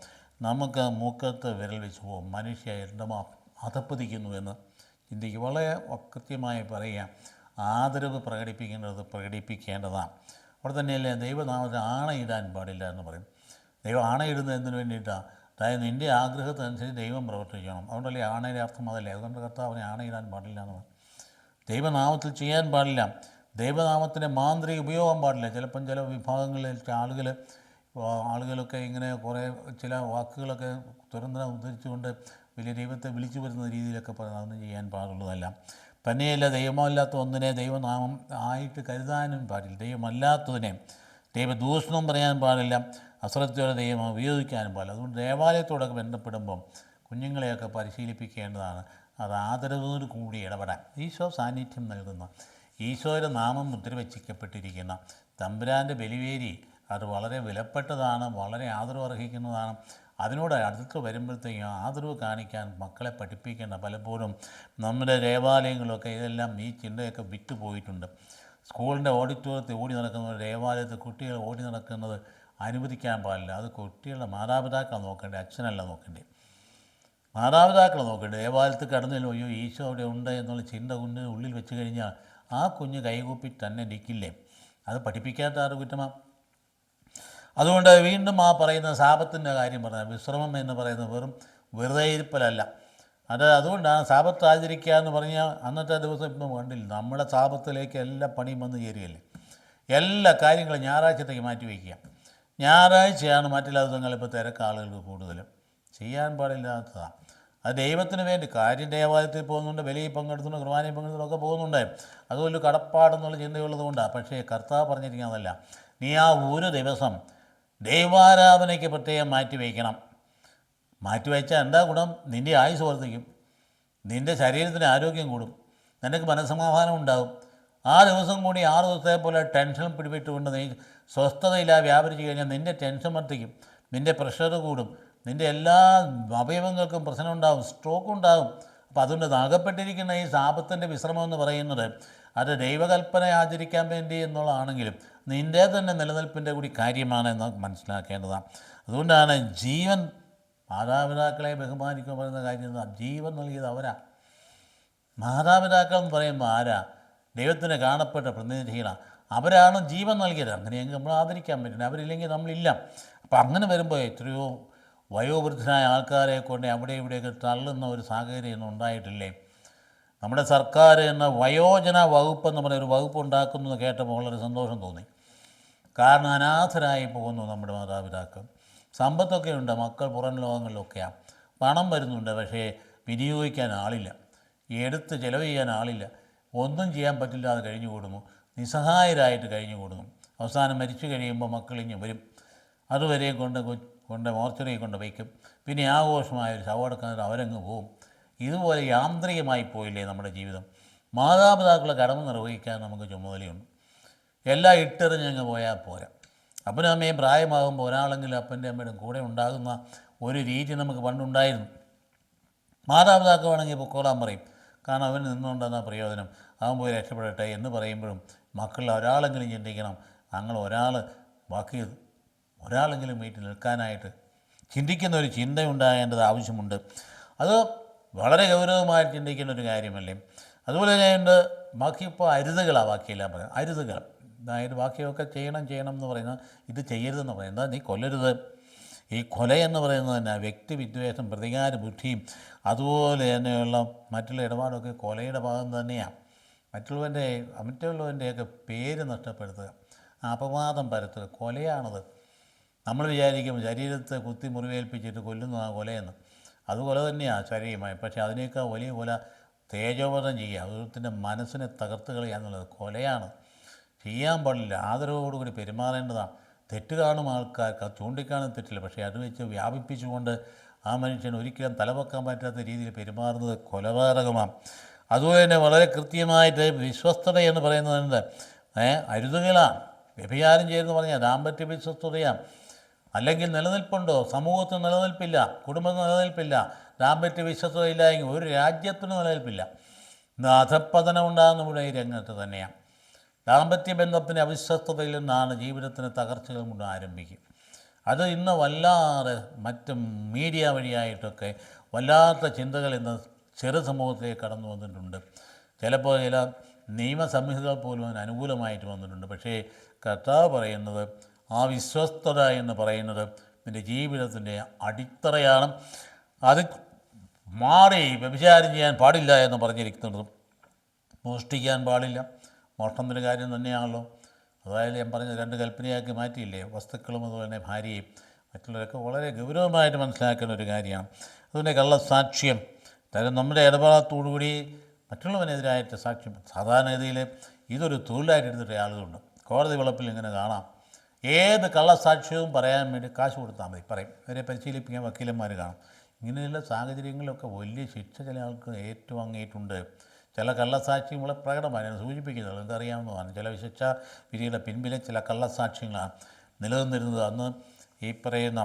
നമുക്ക് മൂക്കത്ത് വിരൽ വെച്ച് പോകും. മനുഷ്യ എന്തമാ അധപ്പതിക്കുന്നു എന്ന് ചിന്തിക്കുക. വളരെ കൃത്യമായി പറയുക, ആദരവ് പ്രകടിപ്പിക്കേണ്ടതാണ്. അവിടെ തന്നെയല്ലേ ദൈവനാമത്തിൽ ആണയിടാൻ പാടില്ല എന്ന് പറയും. ദൈവം ആണയിടുന്നത് എന്തിനു വേണ്ടിയിട്ടാണ്? അതായത് നിൻ്റെ ആഗ്രഹത്തിനനുസരിച്ച് ദൈവം പ്രവർത്തിക്കണം. അതുകൊണ്ടല്ലേ ആണയുടെ അർത്ഥം അതല്ലേ. അതുകൊണ്ട് കർത്താവിനെ ആണയിടാൻ പാടില്ല എന്ന് പറയും. ദൈവനാമത്തിൽ ചെയ്യാൻ പാടില്ല, ദൈവനാമത്തിൻ്റെ മാന്ത്രിക ഉപയോഗം പാടില്ല. ചിലപ്പം ചില വിഭാഗങ്ങളിൽ ആളുകളൊക്കെ ഇങ്ങനെ കുറേ ചില വാക്കുകളൊക്കെ തുറന്ന് ഉദ്ധരിച്ചുകൊണ്ട് വലിയ ദൈവത്തെ വിളിച്ചു വരുന്ന രീതിയിലൊക്കെ പറയുന്നത് അതൊന്നും ചെയ്യാൻ പാടുള്ളതല്ല. തന്നെയല്ല, ദൈവമല്ലാത്ത ഒന്നിനെ ദൈവനാമം ആയിട്ട് കരുതാനും പാടില്ല. ദൈവമല്ലാത്തതിനെ ദൈവദൂഷണം പറയാൻ പാടില്ല, അശ്രദ്ധയോടെ ദൈവം ഉപയോഗിക്കാനും പാടില്ല. അതുകൊണ്ട് ദേവാലയത്തോടൊക്കെ ബന്ധപ്പെടുമ്പം കുഞ്ഞുങ്ങളെയൊക്കെ പരിശീലിപ്പിക്കേണ്ടതാണ്. അത് ആദരവോടു കൂടി ഇടപെടാൻ, ഈശോ സാന്നിധ്യം നൽകുന്ന, ഈശോയുടെ നാമം മുദ്രവെച്ചിക്കപ്പെട്ടിരിക്കുന്ന തമ്പുരാൻ്റെ ബലിവേരി അത് വളരെ വിലപ്പെട്ടതാണ്, വളരെ ആദരവ് അർഹിക്കുന്നതാണ്. അതിനോട് അടുത്ത് വരുമ്പോഴത്തേക്കും ആദരവ് കാണിക്കാൻ മക്കളെ പഠിപ്പിക്കേണ്ട. പലപ്പോഴും നമ്മുടെ ദേവാലയങ്ങളൊക്കെ ഇതെല്ലാം ഈ ചിന്തയൊക്കെ വിറ്റുപോയിട്ടുണ്ട്. സ്കൂളിൻ്റെ ഓഡിറ്റോറിയത്തിൽ ഓടി നടക്കുന്നത്, ദേവാലയത്തിൽ കുട്ടികൾ ഓടി നടക്കുന്നത് അനുവദിക്കാൻ പാടില്ല. അത് കുട്ടികളുടെ മാതാപിതാക്കളാണ് നോക്കേണ്ടത്, അച്ഛനല്ല നോക്കേണ്ടത്. മാതാപിതാക്കൾ നോക്കട്ടെ, ദേവാലയത്തിൽ കടന്നു അയ്യോ ഈശോ അവിടെ ഉണ്ട് എന്നുള്ള ചിന്ത കുഞ്ഞിന് ഉള്ളിൽ വെച്ച് കഴിഞ്ഞാൽ ആ കുഞ്ഞ് കൈകൂപ്പി തന്നെ നിൽക്കില്ലേ? അത് പഠിപ്പിക്കാത്ത ആറ് കുറ്റമാണ്. അതുകൊണ്ട് വീണ്ടും ആ പറയുന്ന സാപത്തിൻ്റെ കാര്യം പറഞ്ഞാൽ വിശ്രമം എന്ന് പറയുന്നത് വെറും വെറുതെ ഇരിപ്പലല്ല. അതുകൊണ്ടാണ് സാപത്ത് ആചരിക്കുക എന്ന് പറഞ്ഞാൽ അന്നത്തെ ദിവസം ഇപ്പം കണ്ടില്ല, നമ്മുടെ സാപത്തിലേക്ക് എല്ലാ പണിയും വന്ന് ചേരുകയല്ലേ. എല്ലാ കാര്യങ്ങളും ഞായറാഴ്ചത്തേക്ക് മാറ്റി വയ്ക്കുക. ഞായറാഴ്ചയാണ് മറ്റുള്ള ദിവസങ്ങളിൽ ഇപ്പോൾ തിരക്ക് ആളുകൾക്ക് കൂടുതലും. ചെയ്യാൻ പാടില്ലാത്തതാണ്. അത് ദൈവത്തിന് വേണ്ടി കാര്യം ദേവാലയത്തിൽ പോകുന്നുണ്ട്, ബലിയിൽ പങ്കെടുത്തുണ്ട്, കുർബാനയിൽ പങ്കെടുത്തുണ്ടൊക്കെ പോകുന്നുണ്ട്. അതുപോലെ കടപ്പാടെന്നുള്ള ചിന്തയുള്ളത് കൊണ്ടാണ്. പക്ഷേ കർത്താവ് പറഞ്ഞിരിക്കുന്നതല്ല, നീ ആ ഒരു ദിവസം ദൈവാരാധനയ്ക്ക് പ്രത്യേകം മാറ്റി വയ്ക്കണം. മാറ്റിവെച്ചാൽ എന്താ ഗുണം? നിൻ്റെ ആയുസ് വർദ്ധിക്കും, നിൻ്റെ ശരീരത്തിന് ആരോഗ്യം കൂടും, നിനക്ക് മനസ്സമാധാനം ഉണ്ടാകും. ആ ദിവസം കൂടി 6 ദിവസത്തെ പോലെ ടെൻഷൻ പിടിപെട്ടുകൊണ്ട് നീ സ്വസ്ഥതയില്ലാതെ വ്യാപരിച്ച് കഴിഞ്ഞാൽ നിൻ്റെ ടെൻഷൻ വർദ്ധിക്കും, നിൻ്റെ പ്രഷർ കൂടും, നിൻ്റെ എല്ലാ അവയവങ്ങൾക്കും പ്രശ്നം ഉണ്ടാകും, സ്ട്രോക്ക് ഉണ്ടാകും. അപ്പോൾ അതുകൊണ്ട് അകപ്പെട്ടിരിക്കുന്ന ഈ സാപത്തിൻ്റെ വിശ്രമം എന്ന് പറയുന്നത് അത് ദൈവകൽപ്പന ആചരിക്കാൻ വേണ്ടി എന്നുള്ളതാണെങ്കിലും നിൻ്റെ തന്നെ നിലനിൽപ്പിൻ്റെ കൂടി കാര്യമാണ് എന്ന് മനസ്സിലാക്കേണ്ടതാണ്. അതുകൊണ്ടാണ് ജീവൻ, മാതാപിതാക്കളെ ബഹുമാനിക്കുക പറയുന്ന കാര്യം, ജീവൻ നൽകിയത് അവരാ. മാതാപിതാക്കൾ എന്ന് പറയുമ്പോൾ ആരാ? ദൈവത്തിന് കാണപ്പെട്ട പ്രതിനിധികളാണ്. അവരാണ് ജീവൻ നൽകിയത്. അങ്ങനെയെങ്കിൽ നമ്മൾ ആദരിക്കാൻ പറ്റില്ല, അവരില്ലെങ്കിൽ നമ്മളില്ല. അപ്പം അങ്ങനെ വരുമ്പോൾ എത്രയോ വയോവൃദ്ധനായ ആൾക്കാരെ കൊണ്ട് അവിടെ ഇവിടെയൊക്കെ തള്ളുന്ന ഒരു സാഹചര്യം ഒന്നും ഉണ്ടായിട്ടില്ലേ? നമ്മുടെ സർക്കാർ എന്ന വയോജന വകുപ്പ് എന്ന് പറയുന്ന ഒരു വകുപ്പ് ഉണ്ടാക്കുന്നത് കേട്ടപ്പോൾ വളരെ സന്തോഷം തോന്നി. കാരണം അനാഥരായി പോകുന്നു നമ്മുടെ മാതാപിതാക്കൾ. സമ്പത്തൊക്കെ ഉണ്ട്, മക്കൾ പുറം ലോകങ്ങളിലൊക്കെയാണ്, പണം വരുന്നുണ്ട്, പക്ഷേ വിനിയോഗിക്കാൻ ആളില്ല, എടുത്ത് ചിലവ് ചെയ്യാൻ ആളില്ല, ഒന്നും ചെയ്യാൻ പറ്റില്ലാതെ കഴിഞ്ഞു കൂടുന്നു, നിസ്സഹായരായിട്ട് കഴിഞ്ഞു കൂടുന്നു. അവസാനം മരിച്ചു കഴിയുമ്പോൾ മക്കളിഞ്ഞ് വരും, അതുവരെ കൊണ്ട് മോർച്ചറിയിൽ കൊണ്ട് വയ്ക്കും, പിന്നെ ആഘോഷമായൊരു ശവടക്കുന്നത് അവരങ്ങ് പോവും. ഇതുപോലെ യാന്ത്രികമായി പോയില്ലേ നമ്മുടെ ജീവിതം? മാതാപിതാക്കളെ കടമ നിർവഹിക്കാൻ നമുക്ക് ചുമതലയുണ്ട്. എല്ലാം ഇട്ടെറിഞ്ഞങ്ങ് പോയാൽ പോരാ. അപ്പനും അമ്മയും പ്രായമാകുമ്പോൾ ഒരാളെങ്കിലും അപ്പൻ്റെ അമ്മയുടെ കൂടെ ഉണ്ടാകുന്ന ഒരു രീതി നമുക്ക് പണ്ടുണ്ടായിരുന്നു. മാതാപിതാക്കൾ വേണമെങ്കിൽ പൊക്കോളാൻ പറയും, കാരണം അവൻ നിന്നുകൊണ്ടെന്ന പ്രയോജനം, അവൻ പോയി രക്ഷപ്പെടട്ടെ എന്ന് പറയുമ്പോഴും മക്കളിൽ ഒരാളെങ്കിലും ചിന്തിക്കണം, ഞങ്ങൾ ബാക്കി ഒരാളെങ്കിലും വീട്ടിൽ നിൽക്കാനായിട്ട് ചിന്തിക്കുന്ന ഒരു ചിന്തയുണ്ടാകേണ്ടത് ആവശ്യമുണ്ട്. അത് വളരെ ഗൗരവമായിട്ട് ചിന്തിക്കുന്ന ഒരു കാര്യമല്ലേ. അതുപോലെ തന്നെ ബാക്കി ഇപ്പോൾ അരുതുകളാണ്, ബാക്കിയെല്ലാം പറയുന്നത് അരുതുകൾ. അതായത് ബാക്കിയൊക്കെ ചെയ്യണം എന്ന് പറയുന്നത് ഇത് ചെയ്യരുതെന്ന് പറയുന്നത്. നീ കൊല്ലരുത്. ഈ കൊലയെന്ന് പറയുന്നത് തന്നെ വ്യക്തിവിദ്വേഷം, പ്രതികാര ബുദ്ധിയും അതുപോലെ തന്നെയുള്ള മറ്റുള്ള ഇടപാടൊക്കെ കൊലയുടെ ഭാഗം തന്നെയാണ്. മറ്റുള്ളവൻ്റെയൊക്കെ പേര് നഷ്ടപ്പെടുത്തുക, അപവാദം പരത്തുക, കൊലയാണത്. നമ്മൾ വിചാരിക്കും ശരീരത്തെ കുത്തി മുറിവേൽപ്പിച്ചിട്ട് കൊല്ലുന്നതാണ് കൊലയെന്ന്. അത് കൊല തന്നെയാണ് ശരീരമായി. പക്ഷേ അതിനേക്കാൾ വലിയ കൊല തേജോവധം ചെയ്യുക, ഓരോരുത്തരുടെ മനസ്സിനെ തകർത്ത് കളയുക എന്നുള്ളത് കൊലയാണ്. ചെയ്യാൻ പാടില്ല, ആദരവോടുകൂടി പെരുമാറേണ്ടതാണ്. തെറ്റ് കാണും ആൾക്കാർക്ക്, അത് ചൂണ്ടിക്കാണും തെറ്റില്ല, പക്ഷേ അത് വെച്ച് വ്യാപിപ്പിച്ചുകൊണ്ട് ആ മനുഷ്യൻ ഒരിക്കലും തലവെക്കാൻ പറ്റാത്ത രീതിയിൽ പെരുമാറുന്നത് കൊലപാതകമാണ്. അതുപോലെ തന്നെ വളരെ കൃത്യമായിട്ട് വിശ്വസ്തത എന്ന് പറയുന്നത് അരുതുകളാണ്. വ്യഭിചാരം ചെയ്യുമെന്ന് പറഞ്ഞാൽ ദാമ്പത്യ വിശ്വസ്തതയാണ്. അല്ലെങ്കിൽ നിലനിൽപ്പുണ്ടോ? സമൂഹത്തിന് നിലനിൽപ്പില്ല, കുടുംബത്തിന് നിലനിൽപ്പില്ല. ദാമ്പത്യ വിശ്വസ്തതയില്ല എങ്കിൽ ഒരു രാജ്യത്തിന് നിലനിൽപ്പില്ല. അധപ്പതനം ഉണ്ടാകുന്ന ഈ രംഗത്ത് തന്നെയാണ്. ദാമ്പത്യ ബന്ധത്തിൻ്റെ അവിശ്വസ്തതയിൽ നിന്നാണ് ജീവിതത്തിന് തകർച്ചകൾ കൊണ്ട് ആരംഭിക്കും. അത് ഇന്ന് വല്ലാതെ മറ്റും മീഡിയ വഴിയായിട്ടൊക്കെ വല്ലാത്ത ചിന്തകൾ ഇന്ന് ചെറു സമൂഹത്തിലേക്ക് കടന്നു വന്നിട്ടുണ്ട്. ചിലപ്പോൾ ചില നിയമസംഹിതകൾ പോലും അതിന് അനുകൂലമായിട്ട് വന്നിട്ടുണ്ട്. പക്ഷേ കർത്താവ് പറയുന്നത് ആ വിശ്വസ്തത എന്ന് പറയുന്നത് നിൻ്റെ ജീവിതത്തിൻ്റെ അടിത്തറയാണ്. അത് മാറി വ്യഭിചാരം ചെയ്യാൻ പാടില്ല എന്ന് പറഞ്ഞിരിക്കുന്നതും, മോഷ്ടിക്കാൻ പാടില്ല, മോഷണത്തിൻ്റെ കാര്യം തന്നെയാണല്ലോ. അതായത് ഞാൻ പറഞ്ഞ 2 കൽപ്പനയാക്കി മാറ്റിയില്ലേ, വസ്തുക്കളും അതുപോലെ തന്നെ ഭാര്യയും മറ്റുള്ളവരൊക്കെ വളരെ ഗൗരവമായിട്ട് മനസ്സിലാക്കേണ്ട ഒരു കാര്യമാണ്. അതുകൊണ്ട് കള്ളസാക്ഷ്യം, അതായത് നമ്മുടെ ഇടപാടത്തോടുകൂടി മറ്റുള്ളവനെതിരായിട്ട് സാക്ഷ്യം, സാധാരണഗതിയിൽ ഇതൊരു തൊഴിലായിട്ട് എടുത്തിട്ട് ആളുകളുണ്ട്. കോടതി വളപ്പിൽ ഇങ്ങനെ കാണാം, ഏത് കള്ളസാക്ഷ്യവും പറയാൻ വേണ്ടി കാശ് കൊടുത്താൽ മതി, പറയും. അവരെ പരിശീലിപ്പിക്കാൻ വക്കീലന്മാർ കാണും. ഇങ്ങനെയുള്ള സാഹചര്യങ്ങളിലൊക്കെ വലിയ ശിക്ഷ ചില ആൾക്ക് ഏറ്റുവാങ്ങിയിട്ടുണ്ട്. ചില കള്ളസാക്ഷ്യങ്ങളെ പ്രകടമായി സൂചിപ്പിക്കുന്നത് നിങ്ങൾക്കറിയാവുന്നതാണ്. ചില ശിക്ഷാ വിധിയുടെ പിൻപിലെ ചില കള്ളസാക്ഷ്യങ്ങളാണ് നിലനിന്നിരുന്നത്. അന്ന് ഈ പറയുന്ന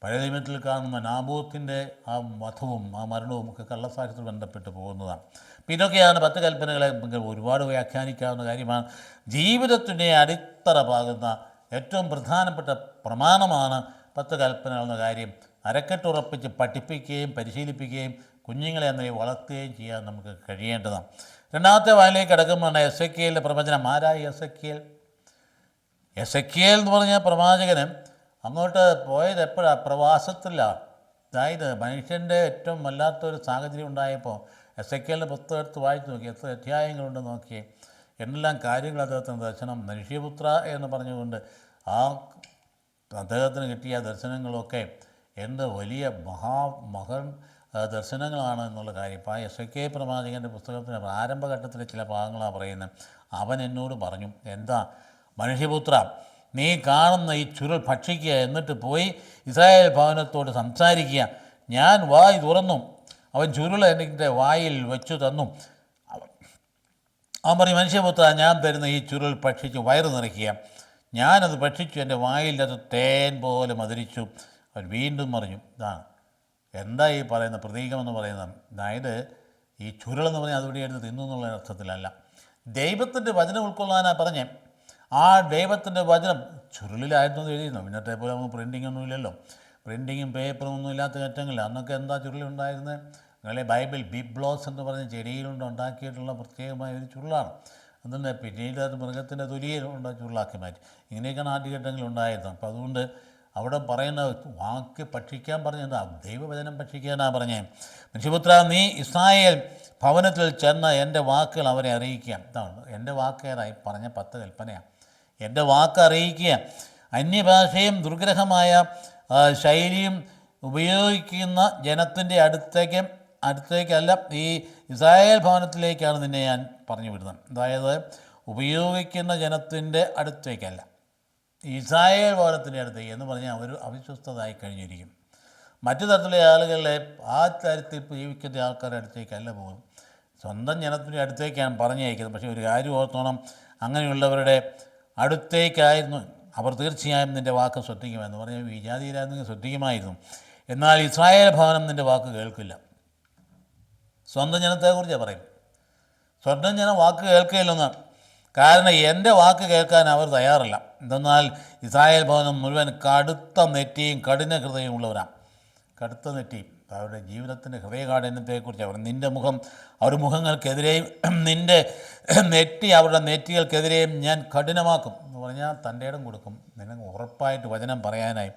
പഴയ നിയമത്തിൽ കാണുന്ന നാബോത്തിൻ്റെ ആ വധവും ആ മരണവും ഒക്കെ കള്ളസാക്ഷ്യത്തിൽ ബന്ധപ്പെട്ട് പോകുന്നതാണ്. അപ്പം ഇതൊക്കെയാണ് 10 കൽപ്പനകളെ ഒരുപാട് വ്യാഖ്യാനിക്കാവുന്ന കാര്യമാണ്. ജീവിതത്തിൻ്റെ അടിത്തറ പാകുന്ന ഏറ്റവും പ്രധാനപ്പെട്ട പ്രമാണമാണ് 10 കൽപ്പനകൾ എന്ന കാര്യം അരക്കെട്ടുറപ്പിച്ച് പഠിപ്പിക്കുകയും പരിശീലിപ്പിക്കുകയും കുഞ്ഞുങ്ങളെ എന്നിവയെ വളർത്തുകയും ചെയ്യാൻ നമുക്ക് കഴിയേണ്ടതാണ്. രണ്ടാമത്തെ വായിലേക്ക് കിടക്കുമ്പോൾ എസെക്കിയേലിൻ്റെ പ്രവചനം. ആരായി എസെക്കിയേൽ? എസെക്കിയേൽ എന്ന് പറഞ്ഞാൽ പ്രവാചകന് അങ്ങോട്ട് പോയത് എപ്പോഴാണ്? പ്രവാസത്തിലാണ്. അതായത് മനുഷ്യൻ്റെ ഏറ്റവും വല്ലാത്തൊരു സാഹചര്യം ഉണ്ടായപ്പോൾ എസെക്കിയേലിൻ്റെ പുസ്തകം എടുത്ത് വായിച്ച് നോക്കി, എത്ര അധ്യായങ്ങളുണ്ട് നോക്കിയേ, എന്തെല്ലാം കാര്യങ്ങൾ അദ്ദേഹത്തിന് ദർശനം. മനുഷ്യപുത്ര എന്ന് പറഞ്ഞുകൊണ്ട് അദ്ദേഹത്തിന് കിട്ടിയ ദർശനങ്ങളൊക്കെ എന്ത് വലിയ മഹൻ ദർശനങ്ങളാണ് എന്നുള്ള കാര്യം. ഇപ്പോൾ എസെക്കിയേൽ പ്രവാചകൻ്റെ പുസ്തകത്തിൻ്റെ പ്രാരംഭഘട്ടത്തിലെ ചില ഭാഗങ്ങളാണ് പറയുന്നത്. അവൻ എന്നോട് പറഞ്ഞു, എന്താ മനുഷ്യപുത്ര, നീ കാണുന്ന ഈ ചുരുൾ ഭക്ഷിക്കുക, എന്നിട്ട് പോയി ഇസ്രായേൽ ഭവനത്തോട് സംസാരിക്കുക. ഞാൻ വായി തുറന്നു, അവൻ ചുരുൾ എൻ്റെ വായിൽ വെച്ചു തന്നു. അവൻ പറഞ്ഞു, മനുഷ്യപുത്ര, ഞാൻ തരുന്ന ഈ ചുരുൾ ഭക്ഷിച്ച് വയറ് നിറയ്ക്കുക. ഞാനത് ഭക്ഷിച്ചു, എൻ്റെ വായിൽ അത് തേൻ പോലെ മധുരിച്ചു. അവൻ വീണ്ടും പറഞ്ഞു, ഇതാണ് എന്താ ഈ പറയുന്ന പ്രതീകമെന്ന് പറയുന്നത്. അതായത് ഈ ചുരുളെന്ന് പറഞ്ഞാൽ അതുകൂടി എടുത്ത് തിന്നു എന്നുള്ള അർത്ഥത്തിലല്ല, ദൈവത്തിൻ്റെ വചനം ഉൾക്കൊള്ളാനാണ് പറഞ്ഞേ. ആ ദൈവത്തിൻ്റെ വചനം ചുരുളിലായിരുന്നു എഴുതിയിരുന്നു. ഇന്നത്തെ പോലെ നമുക്ക് പ്രിൻറ്റിംഗ് ഒന്നും ഇല്ലല്ലോ, പ്രിൻറ്റിങ്ങും പേപ്പറും ഒന്നും ഇല്ലാത്ത ഘട്ടങ്ങളിൽ അന്നൊക്കെ എന്താ ചുരുളുണ്ടായിരുന്നത്? അങ്ങനെ ബൈബിൾ ബിബ്ലോസ് എന്ന് പറഞ്ഞ ചെടിയിലുണ്ട് ഉണ്ടാക്കിയിട്ടുള്ള പ്രത്യേകമായ ഒരു ചുരുളാണ്. അതുകൊണ്ട് പിന്നീട് അത് മൃഗത്തിൻ്റെ തൊലിയിലുണ്ട് ചുരുളാക്കി മാറ്റി. ഇങ്ങനെയൊക്കെയാണ് ആദ്യഘട്ടങ്ങളിൽ ഉണ്ടായിരുന്നത്. അപ്പോൾ അതുകൊണ്ട് അവിടെ പറയുന്ന വാക്ക് ഭക്ഷിക്കാൻ പറഞ്ഞത് ദൈവവചനം ഭക്ഷിക്കാനാണ് പറഞ്ഞേ. മനുഷ്യപുത്ര, നീ ഇസ്രായേൽ ഭവനത്തിൽ ചെന്ന് എൻ്റെ വാക്കുകൾ അവരെ അറിയിക്കുക. ഇതാണ് എൻ്റെ വാക്കേതായി പറഞ്ഞ 10 കൽപ്പനയാണ്. എൻ്റെ വാക്ക് അറിയിക്കുക. അന്യഭാഷയും ദുർഗ്രഹമായ ശൈലിയും ഉപയോഗിക്കുന്ന ജനത്തിൻ്റെ അടുത്തേക്കല്ല, ഈ ഇസ്രായേൽ ഭവനത്തിലേക്കാണ് നിന്നെ ഞാൻ പറഞ്ഞു വിടുന്നത്. അതായത് ഉപയോഗിക്കുന്ന ജനത്തിൻ്റെ അടുത്തേക്കല്ല, ഇസ്രായേൽ ഭവനത്തിൻ്റെ അടുത്തേക്ക് എന്ന് പറഞ്ഞാൽ അവർ അവിശ്വസ്തരായി കഴിഞ്ഞിരിക്കും. മറ്റു തരത്തിലുള്ള ആളുകളെ ആ തരത്തിൽ ജീവിക്കുന്ന ആൾക്കാരുടെ അടുത്തേക്കല്ല പോകും, സ്വന്തം ജനത്തിൻ്റെ അടുത്തേക്കാണ് പറഞ്ഞയക്കുന്നത്. പക്ഷേ ഒരു കാര്യം ഓർത്തോണം, അങ്ങനെയുള്ളവരുടെ അടുത്തേക്കായിരുന്നു അവർ തീർച്ചയായും നിൻ്റെ വാക്ക് ശ്രദ്ധിക്കുമെന്ന് പറഞ്ഞാൽ വിജാതിയിലായിരുന്നെങ്കിൽ ശ്രദ്ധിക്കുമായിരുന്നു. എന്നാൽ ഇസ്രായേൽ ഭവനം നിൻ്റെ വാക്ക് കേൾക്കില്ല. സ്വന്തം ജനത്തെക്കുറിച്ചാണ് പറയും. സ്വന്തം ജനം വാക്ക് കേൾക്കുകയില്ലെന്ന്. കാരണം എൻ്റെ വാക്ക് കേൾക്കാൻ അവർ തയ്യാറല്ല. എന്തെന്നാൽ ഇസ്രായേൽ ഭവനം മുഴുവൻ കടുത്ത നെറ്റിയും കഠിന ഹൃദയവും ഉള്ളവരാണ്. കടുത്ത നെറ്റിയും അവരുടെ ജീവിതത്തിൻ്റെ ഹൃദയകാഠിന്യത്തെക്കുറിച്ച് അവർ നിൻ്റെ മുഖം അവരുടെ മുഖങ്ങൾക്കെതിരെയും നിൻ്റെ നെറ്റി അവരുടെ നെറ്റികൾക്കെതിരെയും ഞാൻ കഠിനമാക്കും എന്ന് പറഞ്ഞാൽ തൻ്റെ ഇടം കൊടുക്കും നിനക്ക് ഉറപ്പായിട്ട് വചനം പറയാനായി.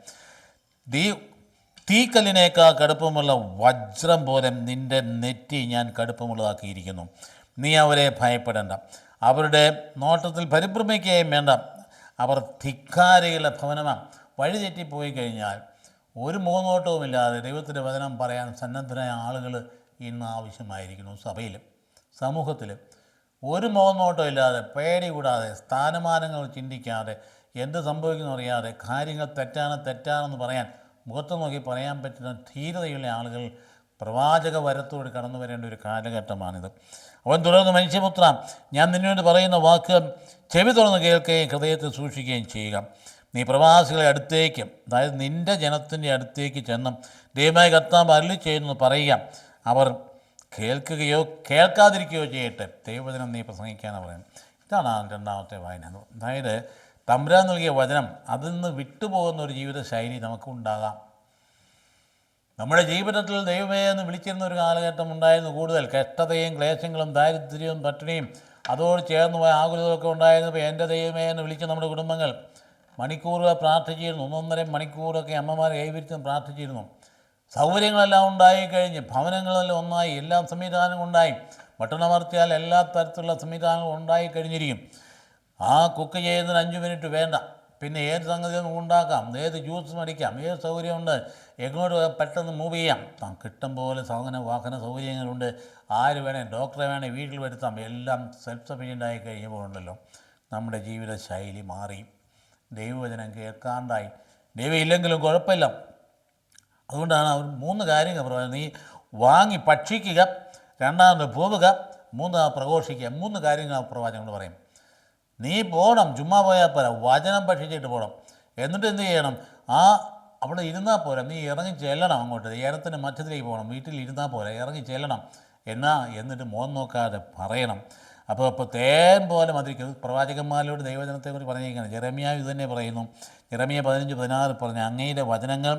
തീക്കല്ലിനേക്കാൾ കടുപ്പമുള്ള വജ്രം പോലെ നിൻ്റെ നെറ്റി ഞാൻ കടുപ്പമുള്ളതാക്കിയിരിക്കുന്നു. നീ അവരെ ഭയപ്പെടേണ്ട, അവരുടെ നോട്ടത്തിൽ പരിഭ്രമിക്കുകയും വേണ്ട. അവർ ധിക്കാരികളുടെ ഭവനമാണ്. വഴിതെറ്റിപ്പോയി കഴിഞ്ഞാൽ ഒരു മുഖനോട്ടവുമില്ലാതെ ദൈവത്തിൻ്റെ വചനം പറയാൻ സന്നദ്ധരായ ആളുകൾ ഇന്ന് ആവശ്യമായിരിക്കുന്നു. സഭയിൽ, സമൂഹത്തിൽ ഒരു മുഖനോട്ടം ഇല്ലാതെ, പേടി കൂടാതെ, സ്ഥാനമാനങ്ങൾ ചിന്തിക്കാതെ, എന്ത് സംഭവിക്കുന്നു അറിയാതെ കാര്യങ്ങൾ തെറ്റാണെന്ന് പറയാൻ, മുഖത്ത് നോക്കി പറയാൻ പറ്റുന്ന ധീരതയുള്ള ആളുകൾ പ്രവാചക വരത്തോട് കടന്നു വരേണ്ട ഒരു കാലഘട്ടമാണിത്. അവൻ തുടർന്ന്, മനുഷ്യപുത്ര, ഞാൻ നിന്നോട് പറയുന്ന വാക്ക് ചെവി തുറന്ന് കേൾക്കുകയും ഹൃദയത്തിൽ സൂക്ഷിക്കുകയും ചെയ്യുക. നീ പ്രവാസികളെ അടുത്തേക്ക്, അതായത് നിൻ്റെ ജനത്തിൻ്റെ അടുത്തേക്ക് ചെന്ന് ദൈവമായ കർത്താവ് അരുളി ചെയ്യുന്നു പറയുക. അവർ കേൾക്കുകയോ കേൾക്കാതിരിക്കുകയോ ചെയ്യട്ടെ, ദൈവവചനം നീ പ്രസംഗിക്കാനാണ് പറയുന്നത്. ഇതാണ് രണ്ടാമത്തെ വായന. അതായത് തമ്പുരാൻ നൽകിയ വചനം അതിൽ നിന്ന് വിട്ടുപോകുന്ന ഒരു ജീവിത ശൈലി നമുക്കുണ്ടാകാം. നമ്മുടെ ജീവിതത്തിൽ ദൈവമേ എന്ന് വിളിച്ചിരുന്ന ഒരു കാലഘട്ടം ഉണ്ടായിരുന്നു. കൂടുതൽ കഷ്ടതയും ക്ലേശങ്ങളും ദാരിദ്ര്യവും പട്ടിണിയും അതോട് ചേർന്ന് പോയ ആകുലതയൊക്കെ ഉണ്ടായിരുന്നപ്പോൾ എൻ്റെ ദൈവമേ എന്ന് വിളിച്ച് നമ്മുടെ കുടുംബങ്ങൾ മണിക്കൂറുകൾ പ്രാർത്ഥിച്ചിരുന്നു. 1.5 മണിക്കൂറൊക്കെ അമ്മമാർ കൈവിരിച്ച് പ്രാർത്ഥിച്ചിരുന്നു. സൗകര്യങ്ങളെല്ലാം ഉണ്ടായിക്കഴിഞ്ഞ്, ഭവനങ്ങളെല്ലാം ഒന്നായി, എല്ലാ സംവിധാനങ്ങളും ഉണ്ടായി, പട്ടണമർത്തിയാൽ എല്ലാ തരത്തിലുള്ള സംവിധാനങ്ങളും ഉണ്ടായിക്കഴിഞ്ഞിരിക്കും. ആ കുക്ക് ചെയ്യുന്നതിന് 5 മിനിറ്റ് വേണ്ട. പിന്നെ ഏത് സംഗതിയൊന്നും ഉണ്ടാക്കാം, ഏത് ജ്യൂസ് മേടിക്കാം, ഏത് സൗകര്യമുണ്ട്, എങ്ങോട്ട് പെട്ടെന്ന് മൂവ് ചെയ്യാം. കിട്ടും പോലെ വാഹന സൗകര്യങ്ങളുണ്ട്. ആര് വേണേൽ, ഡോക്ടറെ വേണേൽ വീട്ടിൽ വരുത്താം. എല്ലാം സെൽഫ് സഫിഷ്യൻ്റായി കഴിയുമ്പോൾ ഉണ്ടല്ലോ നമ്മുടെ ജീവിത ശൈലി മാറി. ദൈവവചനം കേൾക്കാണ്ടായി. ദൈവം ഇല്ലെങ്കിലും കുഴപ്പമില്ല. അതുകൊണ്ടാണ് അവർ 3 കാര്യങ്ങൾ പറയുന്നത്. നീ വാങ്ങി ഭക്ഷിക്കുക, രണ്ടാമത് പോവുക, 3 പ്രഘോഷിക്കുക. 3 കാര്യങ്ങൾ പ്രവാചകനോട് പറയും. നീ പോകണം, ചുമ്മാ പോയാൽ പോരാ, വചനം ഭക്ഷിച്ചിട്ട് പോകണം. എന്നിട്ട് എന്ത് ചെയ്യണം? അവിടെ ഇരുന്നാൽ പോരാ, നീ ഇറങ്ങി ചെല്ലണം. അങ്ങോട്ട് ഏനത്തിൻ്റെ മധ്യത്തിലേക്ക് പോകണം. വീട്ടിൽ ഇരുന്നാൽ പോരാ, ഇറങ്ങി ചെല്ലണം. എന്നിട്ട് മോൻ നോക്കാതെ പറയണം. അപ്പോൾ തേൻ പോലെ മതിരിക്കും. പ്രവാചകന്മാരോട് ദൈവവചനത്തെക്കുറിച്ച് പറഞ്ഞിരിക്കുകയാണ്. ജെറമ്യാവ് ഇത് തന്നെ പറയുന്നു. ജെറമ്യ 15:16 പറഞ്ഞു, അങ്ങയുടെ വചനങ്ങൾ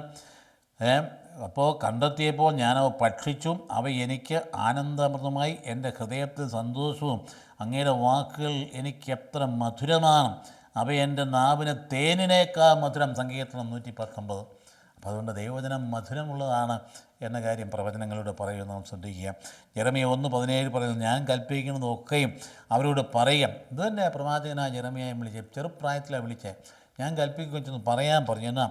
അപ്പോൾ കണ്ടെത്തിയപ്പോൾ ഞാനവ ഭക്ഷിച്ചു, അവ എനിക്ക് ആനന്ദാമൃതമായി, എൻ്റെ ഹൃദയത്തിൽ സന്തോഷവും. അങ്ങയുടെ വാക്കുകൾ എനിക്ക് എത്ര മധുരമാണ്, അവ എൻ്റെ നാവിന് തേനിനേക്കാൾ മധുരം. സങ്കീർത്തനം 119. അപ്പോൾ അതുകൊണ്ട് ദൈവവചനം മധുരമുള്ളതാണ് എന്ന കാര്യം പ്രവചനങ്ങളോട് പറയുന്നത് നാം ശ്രദ്ധിക്കുക. ജെറമിയ 1:17 പറയുന്നത്, ഞാൻ കൽപ്പിക്കുന്നതൊക്കെയും അവരോട് പറയുക. ഇത് തന്നെ പ്രവാചകനായ ജെറമിയായും വിളിച്ചത്, ചെറുപ്രായത്തിലാണ് വിളിച്ചത്. ഞാൻ കൽപ്പിക്കുമെന്ന് പറയാൻ പറഞ്ഞു. എന്നാൽ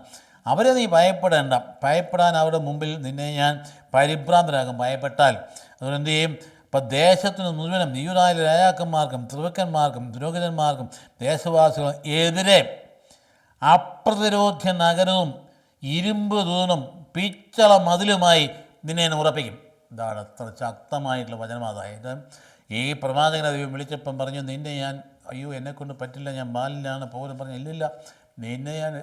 അവരെ നീ ഭയപ്പെടേണ്ട, ഭയപ്പെടാൻ അവരുടെ മുമ്പിൽ നിന്നെ ഞാൻ പരിഭ്രാന്തരാകും. ഭയപ്പെട്ടാൽ അതുകൊണ്ട് എന്തു ചെയ്യും? അപ്പം ദേശത്തിന് മുഴുവനും യൂദായിലെ രാജാക്കന്മാർക്കും പ്രഭുക്കന്മാർക്കും പുരോഹിതന്മാർക്കും ദേശവാസികളും എതിരെ അപ്രതിരോധ്യ നഗരവും ഇരുമ്പ് തൂണും പിച്ചള മതിലുമായി നിന്നെ ഉറപ്പിക്കും. ഇതാണ് അത്ര ശക്തമായിട്ടുള്ള വചനം. അതായത് ഈ പ്രവാചകനെ വിളിച്ചപ്പം പറഞ്ഞു, നിന്നെ ഞാൻ, അയ്യോ എന്നെക്കൊണ്ട് പറ്റില്ല, ഞാൻ ബാലിലാണ് പോലും പറഞ്ഞു. ഇല്ലില്ല, നിന്നെ ഞാൻ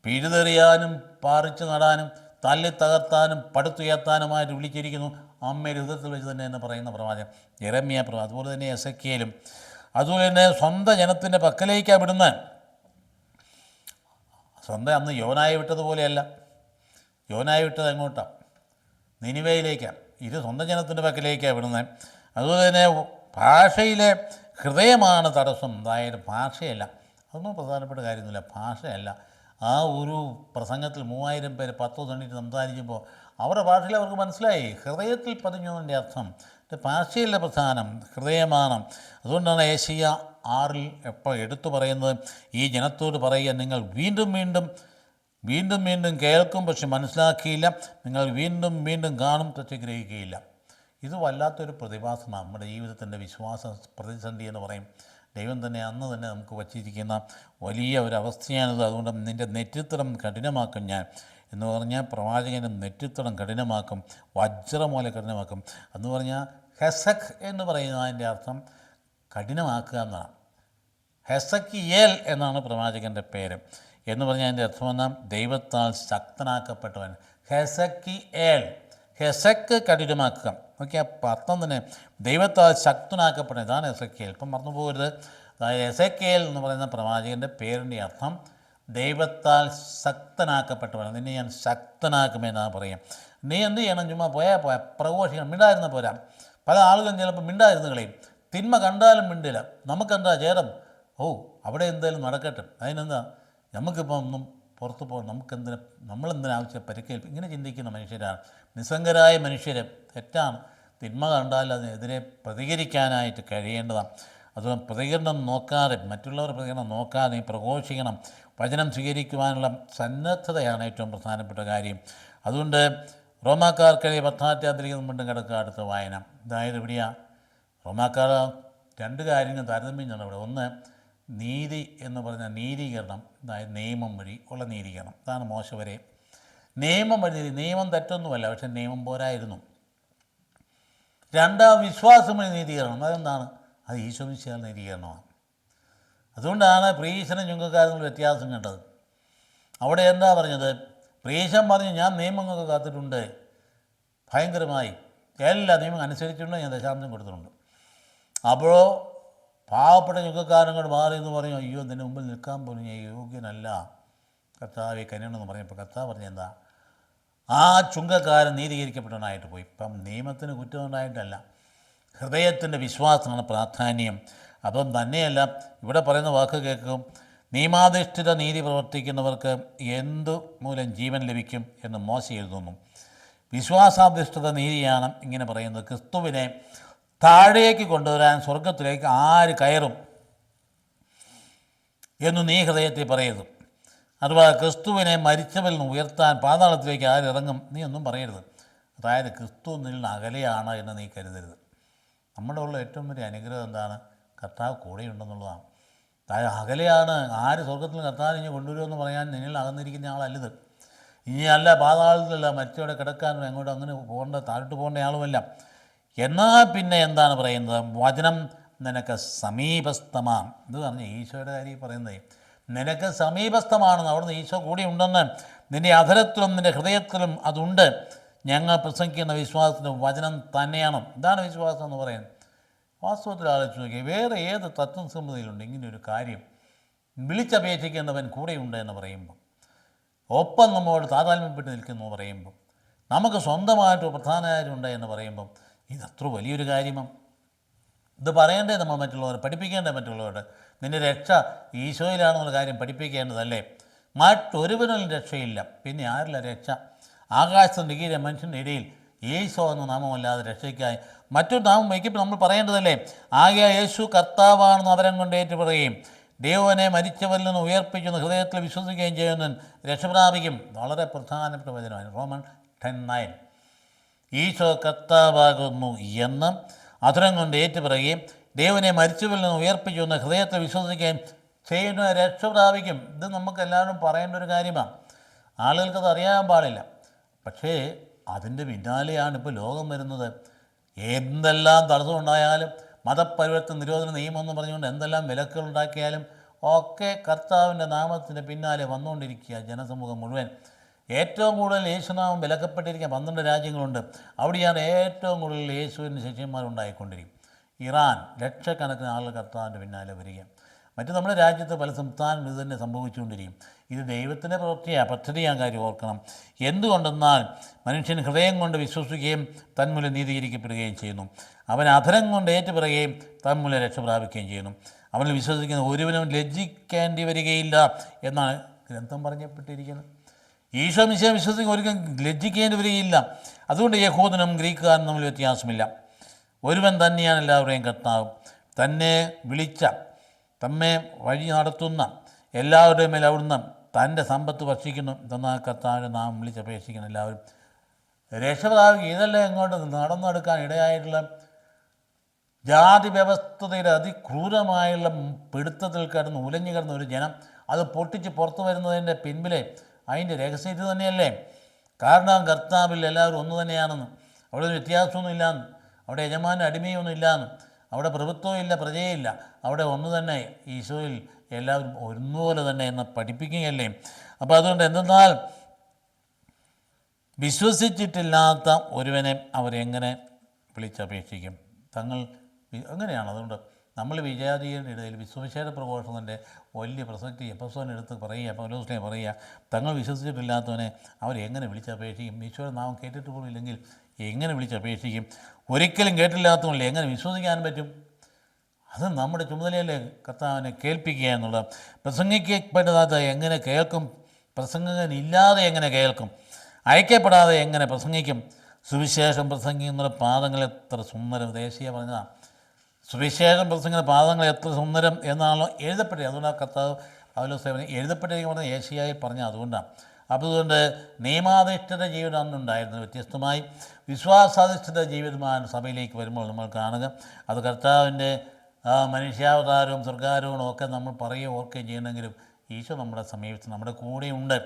പിഴുതെറിയാനും പറിച്ചു നടാനും തല്ലി തകർത്താനും പടുത്തുയർത്താനുമായിട്ട് വിളിച്ചിരിക്കുന്നു. അമ്മയുടെ ഹൃദയത്തിൽ വെച്ച് തന്നെ എന്ന് പറയുന്ന പ്രവാചകൻ യെരമ്യാ പ്രവാചകൻ. അതുപോലെ തന്നെ എസെക്കിയേലും. അതുപോലെ തന്നെ സ്വന്തം ജനത്തിൻ്റെ പക്കലേക്കാണ് വിടുന്നത്. സ്വന്തം അന്ന് യോനായെ വിട്ടതുപോലെയല്ല. യോനായെ വിട്ടത് എങ്ങോട്ടാണ്? നിനിവയിലേക്കാണ്. ഇത് സ്വന്തം ജനത്തിൻ്റെ പക്കലേക്കാണ് വിടുന്നത്. അതുപോലെ തന്നെ ഭാഷയിലെ ഹൃദയമാണ് തടസ്സം. അതായത് ഭാഷയല്ല, അതൊന്നും പ്രധാനപ്പെട്ട കാര്യമൊന്നുമില്ല. ഭാഷയല്ല. ആ ഒരു പ്രസംഗത്തിൽ 3000 പേര് 10 തണ്ടിട്ട് സംസാരിക്കുമ്പോൾ അവരുടെ ഭാഷയിൽ അവർക്ക് മനസ്സിലായി, ഹൃദയത്തിൽ പതിഞ്ഞതിൻ്റെ അർത്ഥം. ഭാഷയിലെ പ്രധാനം ഹൃദയമാണ്. അതുകൊണ്ടാണ് ഏശയ്യാ 6 എപ്പോൾ എടുത്തു പറയുന്നത്, ഈ ജനത്തോട് പറയുക, നിങ്ങൾ വീണ്ടും വീണ്ടും വീണ്ടും വീണ്ടും കേൾക്കും, പക്ഷെ മനസ്സിലാക്കിയില്ല. നിങ്ങൾ വീണ്ടും വീണ്ടും കാണും, പക്ഷേ ഗ്രഹിക്കുകയില്ല. ഇത് വല്ലാത്തൊരു പ്രതിഭാസമാണ് നമ്മുടെ ജീവിതത്തിൻ്റെ വിശ്വാസ പ്രതിസന്ധി എന്ന് പറയും. ദൈവം തന്നെ അന്ന് തന്നെ നമുക്ക് വച്ചിരിക്കുന്ന വലിയ ഒരവസ്ഥയാണിത്. അതുകൊണ്ട് നിൻ്റെ നെറ്റിത്തടം കഠിനമാക്കും ഞാൻ എന്ന് പറഞ്ഞാൽ പ്രവാചകൻ്റെ നെറ്റിത്തടം കഠിനമാക്കും, വജ്രം പോലെ കഠിനമാക്കും എന്ന് പറഞ്ഞാൽ ഹെസക് എന്ന് പറയുന്നതിൻ്റെ അർത്ഥം കഠിനമാക്കുക എന്നാണ്. ഹെസക്കിയേൽ എന്നാണ് പ്രവാചകൻ്റെ പേര്. എന്ന് പറഞ്ഞാൽ അതിൻ്റെ അർത്ഥം എന്നാൽ ദൈവത്താൽ ശക്തനാക്കപ്പെട്ടവൻ. ഹെസക്കിയേൽ, ഹെസക്ക് കഠിനമാക്കുക. ഓക്കെ, അപ്പം അർത്ഥം തന്നെ ദൈവത്താൽ ശക്തനാക്കപ്പെട്ട, ഇതാണ് എസെക്കിയേൽ. ഇപ്പം മറന്നു പോകരുത്. അതായത് എസെക്കിയേൽ എന്ന് പറയുന്ന പ്രവാചകൻ്റെ പേരിൻ്റെ അർത്ഥം ദൈവത്താൽ ശക്തനാക്കപ്പെട്ടവൻ. നിന്നെ ഞാൻ ശക്തനാക്കുമെന്നാണ് പറയാം. നീ എന്ത് ചെയ്യണം? ചുമ്മാ പോയാൽ പ്രഘോഷിക്കണം. മിണ്ടായിരുന്ന പോരാ. പല ആളുകളും ചിലപ്പോൾ മിണ്ടായിരുന്നു കളയും. തിന്മ കണ്ടാലും മിണ്ടില്ല. നമുക്കെന്താ ചേരം? അവിടെ എന്തായാലും നടക്കട്ടെ, അതിനെന്താ, നമുക്കിപ്പോൾ ഒന്നും പുറത്തു പോകണം, നമ്മളെന്തിനാവശ്യം പരിക്കേൽപ്പ്, ഇങ്ങനെ ചിന്തിക്കുന്ന മനുഷ്യരാണ് നിസ്സംഗരായ മനുഷ്യർ. തെറ്റാണ്. തിന്മ കണ്ടാൽ അതിനെതിരെ പ്രതികരിക്കാനായിട്ട് കഴിയേണ്ടതാണ്. അതുകൊണ്ട് പ്രതികരണം നോക്കാതെ, മറ്റുള്ളവർ പ്രതികരണം നോക്കാതെ പ്രഘോഷിക്കണം. വചനം സ്വീകരിക്കുവാനുള്ള സന്നദ്ധതയാണ് ഏറ്റവും പ്രധാനപ്പെട്ട കാര്യം. അതുകൊണ്ട് റോമാക്കാർക്കെതിരെ 10-ാം മുണ്ടും കിടക്കുക. അടുത്ത വായന. അതായത് എവിടെയാണ് റോമാക്കാർ 2 കാര്യങ്ങൾ താരതമ്യം ചെയ്യണം ഇവിടെ. ഒന്ന്, നീതി എന്ന് പറഞ്ഞാൽ നീതീകരണം, അതായത് നിയമം വഴി ഉള്ള നീതീകരണം. അതാണ് മോശ വരെ നിയമം വഴി. നിയമം തെറ്റൊന്നുമല്ല, പക്ഷെ നിയമം പോരായിരുന്നു. 2, വിശ്വാസം വഴി നീതീകരണം. അതെന്താണ്? അത് ഈശോമിശിഹായുടെ നീതീകരണമാണ്. അതുകൊണ്ടാണ് പ്രീശനും ചുങ്കക്കാരും വ്യത്യാസം കണ്ടത്. അവിടെ എന്താ പറഞ്ഞത്? പ്രീശൻ പറഞ്ഞു, ഞാൻ നിയമങ്ങൾക്ക് കാത്തിട്ടുണ്ട്, ഭയങ്കരമായി എല്ലാ നിയമം അനുസരിച്ചിട്ടുണ്ട്, ഞാൻ ദശാംശം കൊടുത്തിട്ടുണ്ട്. അപ്പോഴോ പാവപ്പെട്ട ചുങ്കക്കാരൻ കൊണ്ട് മാറി എന്ന് പറഞ്ഞു, അയ്യോ നിൻ്റെ മുമ്പിൽ നിൽക്കാൻ പോലും ഞാൻ യോഗ്യനല്ല കർത്താവെ കനിയണമെന്ന് പറഞ്ഞപ്പോൾ കർത്താവ് പറഞ്ഞ എന്താ? ആ ചുങ്കക്കാരൻ നീതീകരിക്കപ്പെട്ടവനായിട്ട് പോയി. ഇപ്പം നിയമത്തിന് കുറ്റമുണ്ടായിട്ടല്ല, ഹൃദയത്തിൻ്റെ വിശ്വാസമാണ് പ്രാധാന്യം. അപ്പം തന്നെയല്ല, ഇവിടെ പറയുന്ന വാക്ക് കേൾക്കും, നിയമാധിഷ്ഠിത നീതി പ്രവർത്തിക്കുന്നവർക്ക് എന്തു മൂലം ജീവൻ ലഭിക്കും എന്ന് മോശ എഴുതുന്നു. വിശ്വാസാധിഷ്ഠിത നീതിയാണ് ഇങ്ങനെ പറയുന്നത്. ക്രിസ്തുവിനെ താഴേക്ക് കൊണ്ടുവരാൻ സ്വർഗത്തിലേക്ക് ആര് കയറും എന്ന് നീ ഹൃദയത്തിൽ പറയരുത്. അഥവാ ക്രിസ്തുവിനെ മരിച്ചവരിൽ നിന്ന് ഉയർത്താൻ പാതാളത്തിലേക്ക് ആരിറങ്ങും നീ ഒന്നും പറയരുത്. അതായത് ക്രിസ്തു നിന്ന് അകലെയാണ് എന്ന് നീ കരുതരുത്. നമ്മുടെ ഉള്ള ഏറ്റവും വലിയ അനുഗ്രഹം എന്താണ്? കർത്താവ് കൂടെയുണ്ടെന്നുള്ളതാണ്. അതായത് അകലെയാണ്. ആര് സ്വർഗത്തിൽ കർത്താവ് ഇനി കൊണ്ടുവരുമെന്ന് പറയാൻ നിന്നിൽ അകന്നിരിക്കുന്ന ആളല്ലത്. ഇനി അല്ല പാതാളത്തിലല്ല, മരിച്ചവിടെ കിടക്കാനും എങ്ങോട്ടും അങ്ങനെ പോകേണ്ട, താഴോട്ട് പോകേണ്ട ആളുമല്ല. എന്നാൽ പിന്നെ എന്താണ് പറയുന്നത്? വചനം നിനക്ക് സമീപസ്ഥമാണ്. ഇത് പറഞ്ഞ ഈശോയുടെ കാര്യം പറയുന്നത്. നിനക്ക് സമീപസ്ഥമാണെന്ന്, അവിടുന്ന് ഈശോ കൂടി ഉണ്ടെന്ന് നിൻ്റെ അധരത്തിലും നിൻ്റെ ഹൃദയത്തിലും അതുണ്ട്. ഞങ്ങൾ പ്രസംഗിക്കുന്ന വിശ്വാസത്തിന് വചനം തന്നെയാണ്. ഇതാണ് വിശ്വാസം എന്ന് പറയുന്നത്. വാസ്തവത്തിൽ ആലോചിച്ച് നോക്കിയാൽ വേറെ ഏത് തത്വസംഹിതയിലുണ്ട് ഇങ്ങനെയൊരു കാര്യം? വിളിച്ചപേക്ഷിക്കേണ്ടവൻ കൂടെയുണ്ട് എന്ന് പറയുമ്പോൾ ഒപ്പം നമ്മോട് താതാത്മ്യപ്പെട്ട് നിൽക്കുന്നു പറയുമ്പം, നമുക്ക് സ്വന്തമായിട്ട് പ്രധാനമായിട്ടുണ്ട് എന്ന് പറയുമ്പം ഇതത്ര വലിയൊരു കാര്യമാണ്. ഇത് പറയേണ്ടേ നമ്മൾ മറ്റുള്ളവർ, പഠിപ്പിക്കേണ്ടേ മറ്റുള്ളവർ. നിൻ്റെ രക്ഷ ഈശോയിലാണെന്നുള്ള കാര്യം പഠിപ്പിക്കേണ്ടതല്ലേ? മറ്റൊരുവനും രക്ഷയില്ല, പിന്നെ ആരില്ല രക്ഷ? ആകാശത്തിൻ്റെ കീഴിലെ മനുഷ്യൻ്റെ ഇടയിൽ യേശു എന്ന നാമമല്ലാതെ രക്ഷയ്ക്കായി മറ്റൊരു നാമം വയ്ക്കുമ്പോൾ നമ്മൾ പറയേണ്ടതല്ലേ? ആകെ യേശു കർത്താവാണെന്ന് അവരം കൊണ്ട് ഏറ്റുപറയുകയും ദൈവനെ മരിച്ചവരിൽ നിന്ന് ഉയർപ്പിക്കുന്ന ഹൃദയത്തിൽ വിശ്വസിക്കുകയും ചെയ്യുന്ന രക്ഷപ്രാപിക്കും. വളരെ പ്രധാനപ്പെട്ട വചനമാണ് റോമൻ 10:9. ഈശോ കർത്താവാകുന്നു എന്ന് അധരം കൊണ്ട് ഏറ്റുപറയുകയും ദൈവനെ മരിച്ചവരിൽ നിന്ന് ഉയർപ്പിച്ചുവെന്ന് ഹൃദയത്തിൽ വിശ്വസിക്കുകയും ചെയ്യുന്ന രക്ഷപ്രാപിക്കും. ഇത് നമുക്ക് എല്ലാവരും പറയേണ്ട ഒരു കാര്യമാണ്. ആളുകൾക്കത് അറിയാൻ പാടില്ല. പക്ഷേ അതിൻ്റെ പിന്നാലെയാണ് ഇപ്പോൾ ലോകം വരുന്നത്. എന്തെല്ലാം തടസ്സമുണ്ടായാലും, മതപരിവർത്തന നിരോധന നിയമം എന്ന് പറഞ്ഞുകൊണ്ട് എന്തെല്ലാം വിലക്കുകൾ ഉണ്ടാക്കിയാലും ഒക്കെ കർത്താവിൻ്റെ നാമത്തിൻ്റെ പിന്നാലെ വന്നുകൊണ്ടിരിക്കുക ജനസമൂഹം മുഴുവൻ. ഏറ്റവും കൂടുതൽ യേശുനാമം വിലക്കപ്പെട്ടിരിക്കുക 12 രാജ്യങ്ങളുണ്ട്. അവിടെയാണ് ഏറ്റവും കൂടുതൽ യേശുവിൻ്റെ ശിഷ്യന്മാരുണ്ടായിക്കൊണ്ടിരിക്കും. ഇറാൻ, ലക്ഷക്കണക്കിന് ആളുകൾ കർത്താവിൻ്റെ പിന്നാലെ വരിക. മറ്റ് നമ്മുടെ രാജ്യത്ത് പല സംസ്ഥാനം ഇത് തന്നെ സംഭവിച്ചുകൊണ്ടിരിക്കും. ഇത് ദൈവത്തിൻ്റെ പദ്ധതിയാൻ കാര്യം ഓർക്കണം. എന്തുകൊണ്ടെന്നാൽ മനുഷ്യൻ ഹൃദയം കൊണ്ട് വിശ്വസിക്കുകയും തന്മൂലം നീതീകരിക്കപ്പെടുകയും ചെയ്യുന്നു. അവൻ അധരം കൊണ്ട് ഏറ്റുപറയുകയും തന്മൂലം രക്ഷ പ്രാപിക്കുകയും ചെയ്യുന്നു. അവനിൽ വിശ്വസിക്കുന്ന ഒരുവനും ലജ്ജിക്കേണ്ടി വരികയില്ല എന്നാണ് ഗ്രന്ഥം പറഞ്ഞപ്പെട്ടിരിക്കുന്നത്. ഈശോ മിശിഹായെ വിശ്വസിക്കുന്ന ഒരിക്കലും ലജ്ജിക്കേണ്ടി വരികയില്ല. അതുകൊണ്ട് യഹൂദനും ഗ്രീക്കുകാരനും തമ്മിൽ വ്യത്യാസമില്ല. ഒരുവൻ തന്നെയാണ് എല്ലാവരുടെയും കർത്താവ്. തന്നെ വിളിച്ച, തമ്മെ വഴി നടത്തുന്ന എല്ലാവരുടെയും മേൽ അവിടുന്ന് തൻ്റെ സമ്പത്ത് ഭക്ഷിക്കുന്നു. എന്നാൽ കർത്താവിൻ്റെ നാം വിളിച്ചപേക്ഷിക്കണം എല്ലാവരും രക്ഷപ്രാപിക്കുക. ഇതെല്ലാം ഇങ്ങോട്ട് നടന്നെടുക്കാൻ ഇടയായിട്ടുള്ള ജാതി വ്യവസ്ഥതയുടെ അതിക്രൂരമായുള്ള പിടുത്തത്തിൽ കിടന്ന് ഉലഞ്ഞു കിടന്ന ഒരു ജനം, അത് പൊട്ടിച്ച് പുറത്തു വരുന്നതിൻ്റെ പിൻപിലെ അതിൻ്റെ രഹസ്യം ഇത് തന്നെയല്ലേ? കാരണം കർത്താവിൽ എല്ലാവരും ഒന്ന് തന്നെയാണെന്ന്, അവിടെ ഒരു വ്യത്യാസമൊന്നും ഇല്ലയെന്ന്, അവിടെ യജമാൻ്റെ അടിമയൊന്നും ഇല്ലയെന്ന്, അവിടെ പ്രഭുത്വവും ഇല്ല, പ്രജയില്ല, അവിടെ ഒന്ന് തന്നെ, ഈശോയിൽ എല്ലാവരും ഒന്നുപോലെ തന്നെ എന്ന് പഠിപ്പിക്കുകയല്ലേ. അപ്പോൾ അതുകൊണ്ട് എന്തെന്നാൽ വിശ്വസിച്ചിട്ടില്ലാത്ത ഒരുവനെ അവരെങ്ങനെ വിളിച്ചപേക്ഷിക്കും? തങ്ങൾ അങ്ങനെയാണ്. അതുകൊണ്ട് നമ്മൾ വിജാതീയരുടെ ഇടയിൽ വിശ്വവിശേഷ പ്രഘോഷണത്തിൻ്റെ വലിയ പ്രസക്തി എപ്പസോനെടുത്ത് പറയുക, പൗലോസിനെ പറയുക, തങ്ങൾ വിശ്വസിച്ചിട്ടില്ലാത്തവനെ അവരെങ്ങനെ വിളിച്ചപേക്ഷിക്കും? ഈശോയുടെ നാമം കേട്ടിട്ട് പോലും ഇല്ലെങ്കിൽ എങ്ങനെ വിളിച്ചപേക്ഷിക്കും? ഒരിക്കലും കേട്ടില്ലാത്തവനിൽ എങ്ങനെ വിശ്വസിക്കാൻ പറ്റും? അത് നമ്മുടെ ചുമതലയല്ലേ, കർത്താവിനെ കേൾപ്പിക്കുക എന്നുള്ളത്. പ്രസംഗിക്കപ്പെടാതെ എങ്ങനെ കേൾക്കും? പ്രസംഗകനില്ലാതെ എങ്ങനെ കേൾക്കും? അയക്കപ്പെടാതെ എങ്ങനെ പ്രസംഗിക്കും? സുവിശേഷം പ്രസംഗിക്കുന്ന പാദങ്ങൾ എത്ര സുന്ദരം, ദേശീയ പറഞ്ഞതാണ്. സുവിശേഷം പ്രസംഗിക്കുന്ന പാദങ്ങൾ എത്ര സുന്ദരം എന്നാണല്ലോ എഴുതപ്പെട്ടത്. അതുകൊണ്ടാണ് കർത്താവ് പൗലോസ് എഴുതപ്പെട്ടിരിക്കുന്ന പറഞ്ഞ ഏശയ്യായി പറഞ്ഞ അതുകൊണ്ടാണ്. അപ്പോൾ അതുകൊണ്ട് നിയമാധിഷ്ഠിത ജീവിതം അന്നുണ്ടായിരുന്നു. വ്യത്യസ്തമായി വിശ്വാസാധിഷ്ഠിത ജീവിതമാണ് സഭയിലേക്ക് വരുമ്പോൾ നമ്മൾ കാണുക. അത് കർത്താവിൻ്റെ മനുഷ്യാവതാരവും സ്വർഗാരോഹണവും ഒക്കെ നമ്മൾ പറയുകയും ഓർക്കുകയും ചെയ്യണമെങ്കിലും ഈശോ നമ്മുടെ സമീപത്ത് നമ്മുടെ കൂടെയുണ്ട്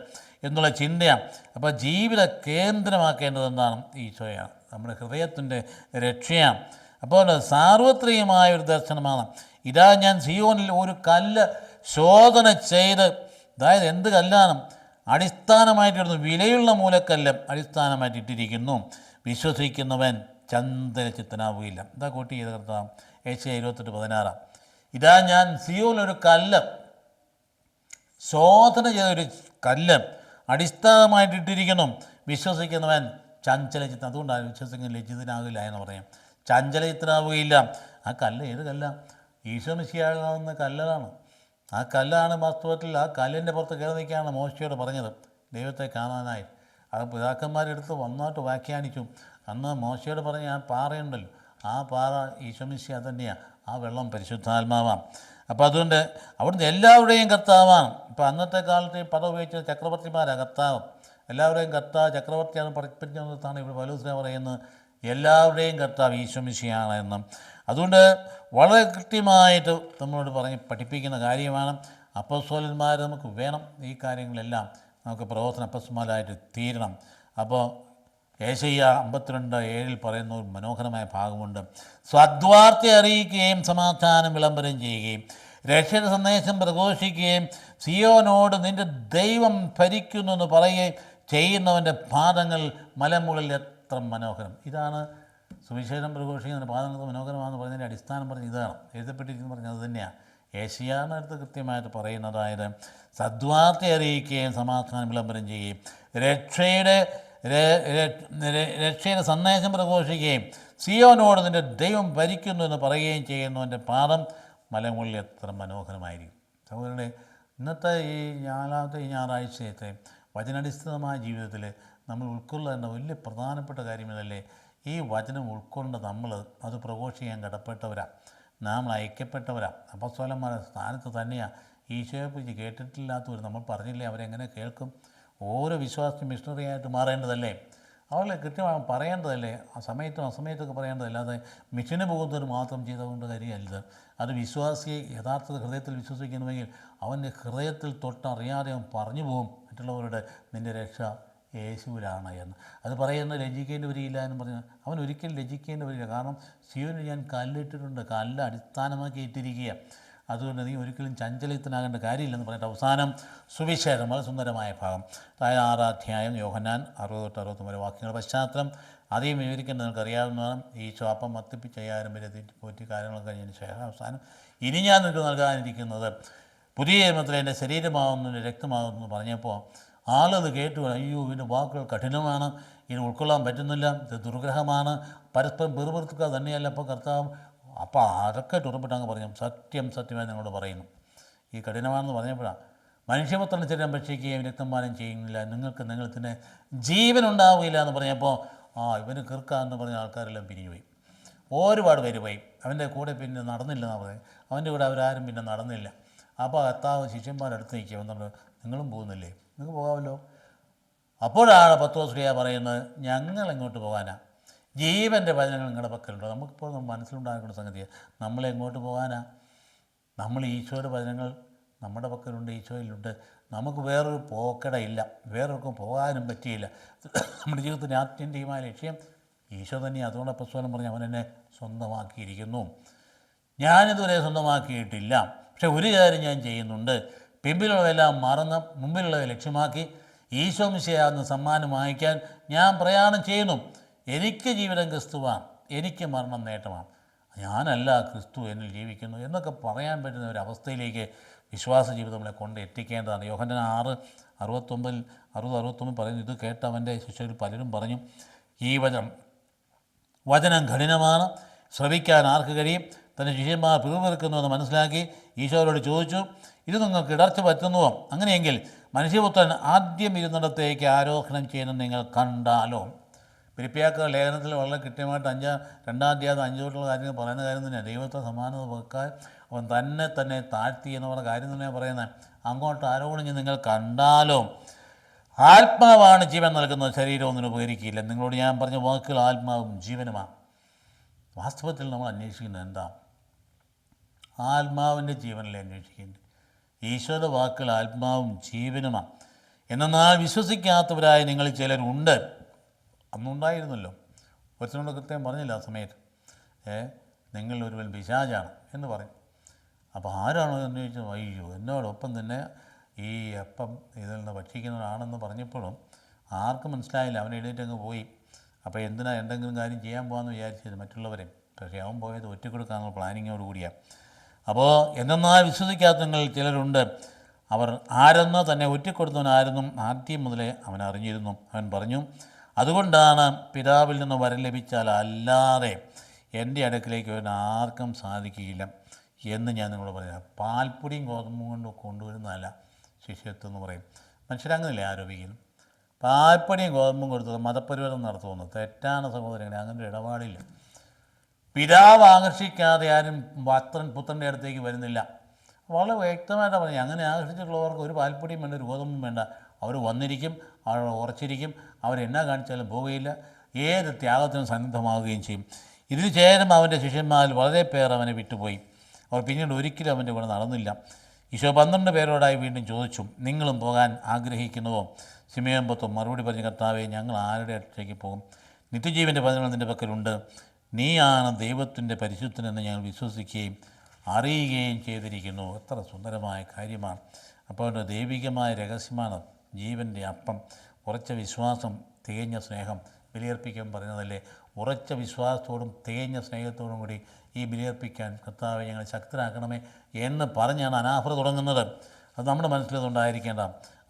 എന്നുള്ള ചിന്തയാണ്. അപ്പോൾ ജീവിത കേന്ദ്രമാക്കേണ്ടത് എന്താണ്? ഈശോയാണ്, നമ്മുടെ ഹൃദയത്തിൻ്റെ രക്ഷയാണ്. അപ്പോൾ സാർവത്രികമായ ഒരു ദർശനമാണ്. ഇതാ ഞാൻ സിയോനിൽ ഒരു കല്ല് ശോധന ചെയ്ത്, അതായത് എന്ത് കല്ലാണ്? അടിസ്ഥാനമായിട്ടിടുന്നു, വിലയുള്ള മൂലക്കല്ല് അടിസ്ഥാനമായിട്ട് ഇട്ടിരിക്കുന്നു. വിശ്വസിക്കുന്നവൻ ചഞ്ചലചിത്തനാവുകയില്ല. ഇതാ കോട്ടി ചെയ്ത കർത്താവ് ഏശയ്യാ 28:16. ഇതാ ഞാൻ സിയോനിലൊരു കല്ല് ശോധന ചെയ്തൊരു കല്ല് അടിസ്ഥാനമായിട്ടിട്ടിരിക്കുന്നു. വിശ്വസിക്കുന്നവൻ ചഞ്ചലചിത്തൻ. അതുകൊണ്ടാണ് വിശ്വസിക്കുന്ന ലജ്ജിതനാകില്ല എന്ന് പറയാം. ചഞ്ചലചിത്തനാവുകയില്ല. ആ കല്ല് ഏത് കല്ലാണ്? ഈശോ മിശിഹായാകുന്ന കല്ലാണ്. ആ കല്ലാണ് വാസ്തവത്തിൽ. ആ കല്ലിൻ്റെ പുറത്ത് കയറി നിൽക്കുകയാണ് മോശയോട് പറഞ്ഞത് ദൈവത്തെ കാണാനായി. അത് പിതാക്കന്മാരെടുത്ത് വന്നോട്ട് വ്യാഖ്യാനിച്ചു. അന്ന് മോശയോട് പറഞ്ഞ ആ പാറയുണ്ടല്ലോ, ആ പാറ ഈശോ മിശിഹാ തന്നെയാണ്. ആ വെള്ളം പരിശുദ്ധാത്മാവാണ്. അപ്പോൾ അതുകൊണ്ട് അവിടുന്ന് എല്ലാവരുടെയും കർത്താവാണ്. ഇപ്പോൾ അന്നത്തെ കാലത്ത് ഈ പദം ഉപയോഗിച്ച ചക്രവർത്തിമാരാണ് കർത്താവ്. എല്ലാവരുടെയും കർത്താവ് ചക്രവർത്തിയാണ് പഠിപ്പിച്ചതാണ് ഇവിടെ പൗലോസിനെ പറയുന്നത്. എല്ലാവരുടെയും കർത്താവ് ഈശോ മിശിഹായാണ് എന്ന്. അതുകൊണ്ട് വളരെ കൃത്യമായിട്ട് നമ്മളോട് പറഞ്ഞ് പഠിപ്പിക്കുന്ന കാര്യമാണ്. അപ്പോസ്തലന്മാർ നമുക്ക് വേണം. ഈ കാര്യങ്ങളെല്ലാം നമുക്ക് പ്രവർത്തന അപ്പോസ്തലന്മാരായിട്ട് തീരണം. അപ്പോൾ ഏശയ്യാ 52:7 പറയുന്ന ഒരു മനോഹരമായ ഭാഗമുണ്ട്. സദ്വാർത്ത അറിയിക്കുകയും സമാധാനം വിളംബരം ചെയ്യുകയും രക്ഷയുടെ സന്ദേശം പ്രഘോഷിക്കുകയും സിയോനോട് നിൻ്റെ ദൈവം ഭരിക്കുന്നു എന്ന് പറയുകയും ചെയ്യുന്നവൻ്റെ പാദങ്ങൾ മലമുകളിൽ എത്ര മനോഹരം. ഇതാണ് സുവിശേഷം പ്രഘോഷിക്കുന്ന പാദങ്ങൾ മനോഹരമാണെന്ന് പറഞ്ഞതിൻ്റെ അടിസ്ഥാനം പറഞ്ഞ് ഇതാണ് എഴുതപ്പെട്ടിരിക്കുന്നത് പറഞ്ഞത്. അത് തന്നെയാണ് ഏഷ്യാനടുത്ത് കൃത്യമായിട്ട് പറയുന്നത്, അതായത് സദ്വാർത്ത അറിയിക്കുകയും സമാധാനം വിളംബരം ചെയ്യുകയും രക്ഷയുടെ രക്ഷയുടെ സന്ദേശം പ്രഘോഷിക്കുകയും സിയോനോട് നിൻ്റെ ദൈവം ഭരിക്കുന്നു എന്ന് പറയുകയും ചെയ്യുന്നവൻ്റെ പാദം മലമുകളിൽ എത്ര മനോഹരമായിരിക്കും. സഹോദരനെ, ഇന്നത്തെ ഈ ഞായറാഴ്ചയത്തെ വചനാടിസ്ഥാനമായ ജീവിതത്തിൽ നമ്മൾ ഉൾക്കൊള്ളേണ്ട വലിയ പ്രധാനപ്പെട്ട കാര്യങ്ങളല്ലേ ഈ വചനം ഉൾക്കൊണ്ട് നമ്മൾ അത് പ്രഘോഷിക്കാൻ കടപ്പെട്ടവരാണ്, നാം അയക്കപ്പെട്ടവരാണ്. അപ്പോസ്തലന്മാരുടെ സ്ഥാനത്ത് തന്നെയാണ് ഈശോയെക്കുറിച്ച് കേട്ടിട്ടില്ലാത്തവർ. നമ്മൾ പറഞ്ഞില്ലേ അവരെങ്ങനെ കേൾക്കും? ഓരോ വിശ്വാസി മിഷണറിയായിട്ട് മാറേണ്ടതല്ലേ? അവളെ കൃത്യമായി പറയേണ്ടതല്ലേ? ആ സമയത്തും അസമയത്തൊക്കെ പറയേണ്ടതല്ല. അല്ലാതെ മിഷന് പോകുന്നവർ മാത്രം ചെയ്തുകൊണ്ട് കാര്യമല്ല. അത് വിശ്വാസിയെ യഥാർത്ഥ ഹൃദയത്തിൽ വിശ്വസിക്കണമെങ്കിൽ അവൻ്റെ ഹൃദയത്തിൽ തൊട്ടറിയാതെ അവൻ പറഞ്ഞു പോകും മറ്റുള്ളവരുടെ നിൻ്റെ രക്ഷ യേശുവിലാണ് എന്ന്. അത് പറയുന്നത് ലജ്ജിക്കേണ്ടി വരില്ല എന്ന് പറഞ്ഞാൽ അവൻ ഒരിക്കലും ലജ്ജിക്കേണ്ടി വരില്ല. കാരണം സിയോനിൽ ഞാൻ കല്ലിട്ടിട്ടുണ്ട്, കല്ല് അടിസ്ഥാനമാക്കി ഇട്ടിരിക്കുക. അതുകൊണ്ട് നീ ഒരിക്കലും ചഞ്ചലിതനാകേണ്ട കാര്യമില്ലെന്ന് പറഞ്ഞിട്ട് അവസാനം സുവിശേഷം, വളരെ സുന്ദരമായ ഭാഗം, അതായത് 6 അധ്യായം യോഹന്നാൻ 60-61 വരെ വാക്യങ്ങളുടെ പശ്ചാത്തലം അധികം വിവരിക്കേണ്ടത് നിങ്ങൾക്കറിയാവുന്നതാണ്. ഈശോ അപ്പം മത്തിപ്പിച്ച് 5000 പേരെ പോറ്റി കാര്യങ്ങൾ കഴിഞ്ഞതിന് ശേഷം അവസാനം ഇനി ഞാൻ നിങ്ങൾക്ക് നൽകാനിരിക്കുന്നത് പുതിയ നിയമത്തിലെ എൻ്റെ ശരീരമാകുന്നു രക്തമാകുന്നു പറഞ്ഞപ്പോൾ ആളത് കേട്ടു. അയ്യോ, ഇതിൻ്റെ വാക്കുകൾ കഠിനമാണ്, ഇത് ഉൾക്കൊള്ളാൻ പറ്റുന്നില്ല, ഇത് ദുർഗ്രഹമാണ്, പരസ്പരം പെറുപെറുത്തുക തന്നെയല്ല. അപ്പോൾ കർത്താവ് അപ്പോൾ അതൊക്കെ തുറപ്പിട്ടങ്ങ് പറഞ്ഞു, സത്യം സത്യമായി നിങ്ങളോട് പറയുന്നു. ഈ കഠിനമാണെന്ന് പറഞ്ഞപ്പോഴാണ് മനുഷ്യപുത്രൻ ശരീരം ഭക്ഷിക്കുകയും രക്തപാനം ചെയ്യുന്നില്ല, നിങ്ങൾക്ക് നിങ്ങൾക്കിന് ജീവൻ ഉണ്ടാവുകയില്ല എന്ന് പറഞ്ഞപ്പോൾ ഇവന് കിർക്കാന്ന് പറഞ്ഞ ആൾക്കാരെല്ലാം പിരിഞ്ഞുപോയി. ഒരുപാട് പേര് പോയി. അവൻ്റെ കൂടെ പിന്നെ നടന്നില്ലെന്നാണ് പറയുന്നത്. അവൻ്റെ കൂടെ അവരാരും പിന്നെ നടന്നില്ല. അപ്പോൾ കർത്താവ് ശിഷ്യന്മാരടുത്ത് നിൽക്കുക, വന്നിട്ട് നിങ്ങളും പോകുന്നില്ലേ? നിങ്ങൾക്ക് പോകാമല്ലോ. അപ്പോഴാണ് പത്രോസ് പറയുന്നത്, ഞങ്ങൾ എങ്ങോട്ട് പോകാനാണ്? ജീവൻ്റെ വചനങ്ങൾ നിങ്ങളുടെ പക്കലുണ്ടോ? നമുക്കിപ്പോൾ മനസ്സിലുണ്ടാക്കുന്ന സംഗതിയാണ്, നമ്മളെങ്ങോട്ട് പോകാനാണ്? നമ്മൾ ഈശോയുടെ വചനങ്ങൾ നമ്മുടെ പക്കലുണ്ട്, ഈശോയിലുണ്ട്. നമുക്ക് വേറൊരു പോക്കടയില്ല, വേറൊരുക്കും പോകാനും പറ്റിയില്ല. നമ്മുടെ ജീവിതത്തിൻ്റെ ആത്യന്തികമായ ലക്ഷ്യം ഈശോ തന്നെ. അതുകൊണ്ട് അപ്പോസ്തലൻ പറഞ്ഞ് അവൻ എന്നെ സ്വന്തമാക്കിയിരിക്കുന്നു. ഞാനിതുവരെ സ്വന്തമാക്കിയിട്ടില്ല, പക്ഷെ ഒരു കാര്യം ഞാൻ ചെയ്യുന്നുണ്ട്, പിമ്പിലുള്ളതെല്ലാം മറന്ന് മുമ്പിലുള്ളവയെ ലക്ഷ്യമാക്കി ഈശോ മിശിഹായെന്ന സമ്മാനം വാങ്ങിക്കാൻ ഞാൻ പ്രയാണം ചെയ്യുന്നു. എനിക്ക് ജീവിതം ക്രിസ്തുവാണ്, എനിക്ക് മരണം നേട്ടമാണ്, ഞാനല്ല ക്രിസ്തു എന്നിൽ ജീവിക്കുന്നു എന്നൊക്കെ പറയാൻ പറ്റുന്ന ഒരവസ്ഥയിലേക്ക് വിശ്വാസ ജീവിതം നമ്മളെ കൊണ്ട് എത്തിക്കേണ്ടതാണ്. യോഹന്നാൻ 6:69 പറയുന്നു, ഇത് കേട്ട അവൻ്റെ ശിഷ്യരിൽ പലരും പറഞ്ഞു, ഈ വചനം കഠിനമാണ്, ശ്രവിക്കാൻ ആർക്ക് കഴിയും? തൻ്റെ ശിഷ്യന്മാർ പിറുപിറുക്കുന്നുവെന്ന് മനസ്സിലാക്കി ഈശോയോട് ചോദിച്ചു, ഇത് നിങ്ങൾക്ക് ഇടർച്ച പറ്റുന്നുവോ? അങ്ങനെയെങ്കിൽ മനുഷ്യപുത്രൻ ആദ്യം ഇരുന്നിടത്തേക്ക് ആരോഹണം ചെയ്യുന്നത് നിങ്ങൾ കണ്ടാലോ? ഫിലിപ്പിയാക്ക ലേഖനത്തിൽ വളരെ കൃത്യമായിട്ട് 2-ാം അധ്യായം 5 തൊട്ടുള്ള കാര്യങ്ങൾ പറയുന്ന കാര്യം തന്നെയാണ്. ദൈവത്തെ സമാനത വെക്കാൻ അവൻ തന്നെ താഴ്ത്തി എന്ന് പറഞ്ഞ കാര്യം തന്നെയാണ് പറയുന്നത്. അങ്ങോട്ട് ആരോപണം നിങ്ങൾ കണ്ടാലോ? ആത്മാവാണ് ജീവൻ നൽകുന്നത്, ശരീരമൊന്നിനും ഉപകരിക്കില്ല. നിങ്ങളോട് ഞാൻ പറഞ്ഞ വാക്കുകൾ ആത്മാവും ജീവനുമാണ്. വാസ്തവത്തിൽ നമ്മൾ അന്വേഷിക്കുന്നത് എന്താ? ആത്മാവിൻ്റെ ജീവനല്ലേ അന്വേഷിക്കേണ്ടത്. ഈശോയുടെ വാക്കുകൾ ആത്മാവും ജീവനുമാണ്. എന്നാൽ വിശ്വസിക്കാത്തവരായ നിങ്ങളിൽ ചിലരുണ്ട്. അന്നുണ്ടായിരുന്നല്ലോ. ഒരുത്തനോട് കൃത്യം പറഞ്ഞില്ല ആ സമയത്ത്, നിങ്ങൾ ഒരുവൻ പിശാചാണ് എന്ന് പറയും. അപ്പോൾ ആരാണോ എന്ന് ചോദിച്ചാൽ, അയ്യോ എന്നോടൊപ്പം തന്നെ ഈ അപ്പം ഇതിൽ നിന്ന് ഭക്ഷിക്കുന്നവരാണെന്ന് പറഞ്ഞപ്പോഴും ആർക്കും മനസ്സിലായില്ല. അവൻ എഴുന്നേറ്റങ്ങ് പോയി. അപ്പോൾ എന്തെങ്കിലും കാര്യം ചെയ്യാൻ പോകാമെന്ന് വിചാരിച്ചത് മറ്റുള്ളവരെ. പക്ഷേ അവൻ പോയത് ഒറ്റക്കൊടുക്കാനുള്ള പ്ലാനിങ്ങോട് കൂടിയാണ്. അപ്പോൾ എന്നാൽ വിശ്വസിക്കാത്ത നിങ്ങളിൽ ചിലരുണ്ട്. അവർ ആരെന്ന് തന്നെ ഒറ്റക്കൊടുത്തവനാരെന്നും ആദ്യം മുതലേ അവൻ അറിഞ്ഞിരുന്നു. അവൻ പറഞ്ഞു, അതുകൊണ്ടാണ് പിതാവിൽ നിന്ന് വരം ലഭിച്ചാൽ അല്ലാതെ എൻ്റെ അടുക്കിലേക്ക് വരാൻ ആർക്കും സാധിക്കുകയില്ല എന്ന് ഞാൻ നിങ്ങളോട് പറയാം. പാൽപ്പൊടിയും ഗോതമ്പും കൊണ്ട് കൊണ്ടുവരുന്നതല്ല ശിഷ്യത്വം എന്ന് പറയും. മനുഷ്യരങ്ങനല്ലേ ആരോപിക്കുന്നു? പാൽപ്പൊടിയും ഗോതമ്പും കൊടുത്തത് മതപരിവർത്തനം നടത്തുമെന്ന്. തെറ്റാണ് സഹോദരങ്ങളെ, അങ്ങനെ ഒരു ഇടപാടില്ല. പിതാവ് ആകർഷിക്കാതെ ആരും പുത്രൻ്റെ അടുത്തേക്ക് വരുന്നില്ല. വളരെ വ്യക്തമായിട്ടാണ് പറഞ്ഞത്. അങ്ങനെ ആകർഷിച്ചിട്ടുള്ളവർക്ക് ഒരു പാൽപ്പൊടിയും വേണ്ട, ഒരു ഗോതമ്പും വേണ്ട. അവർ വന്നിരിക്കും, അവർ ഉറച്ചിരിക്കും, അവരെന്നാ കാണിച്ചാലും പോവുകയില്ല, ഏത് ത്യാഗത്തിനും സന്നദ്ധമാവുകയും ചെയ്യും. ഇതിന് ചേരും അവൻ്റെ ശിഷ്യന്മാരിൽ വളരെ പേർ അവനെ വിട്ടുപോയി. അവർ പിന്നീട് ഒരിക്കലും അവൻ്റെ കൂടെ നടന്നില്ല. ഈശോ 12 പേരോടായി വീണ്ടും ചോദിച്ചു, നിങ്ങളും പോകാൻ ആഗ്രഹിക്കുന്നുവോ? ശിമയോൻ പത്രോസ് മറുപടി പറഞ്ഞ, കർത്താവേ, ഞങ്ങൾ ആരുടെ അടുത്തേക്ക് പോകും? നിത്യജീവൻ്റെ പദങ്ങൾ നിൻ്റെ പക്കലുണ്ട്. നീയാണ് ദൈവത്തിൻ്റെ പരിശുദ്ധനെന്ന് ഞങ്ങൾ വിശ്വസിക്കുകയും അറിയുകയും ചെയ്തിരിക്കുന്നു. എത്ര സുന്ദരമായ കാര്യമാണ്. അപ്പോൾ ദൈവികമായ രഹസ്യമാണ് ജീവൻ്റെ അപ്പം. ഉറച്ച വിശ്വാസം, തികഞ്ഞ സ്നേഹം, ബലിയർപ്പിക്കാൻ പറഞ്ഞതല്ലേ. ഉറച്ച വിശ്വാസത്തോടും തികഞ്ഞ സ്നേഹത്തോടും കൂടി ഈ ബലിയർപ്പിക്കാൻ കർത്താവെ ഞങ്ങളെ ശക്തരാക്കണമേ എന്ന് പറഞ്ഞാണ് അനാഫ്ര തുടങ്ങുന്നത്. അത് നമ്മുടെ മനസ്സിലതുണ്ടായിരിക്കേണ്ട.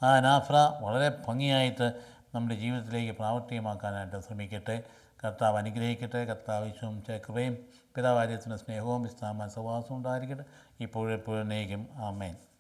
ആ അനാഫ്ര വളരെ ഭംഗിയായിട്ട് നമ്മുടെ ജീവിതത്തിലേക്ക് പ്രാവർത്തികമാക്കാനായിട്ട് ശ്രമിക്കട്ടെ. കർത്താവ് അനുഗ്രഹിക്കട്ടെ. കർത്താവ് വിശ്വം കൃപയും പിതാവാര്യത്തിൻ്റെ സ്നേഹവും വിശ്രാമ സഹവാസവും ഉണ്ടായിരിക്കട്ടെ ഇപ്പോഴെപ്പോഴും. ആമേൻ.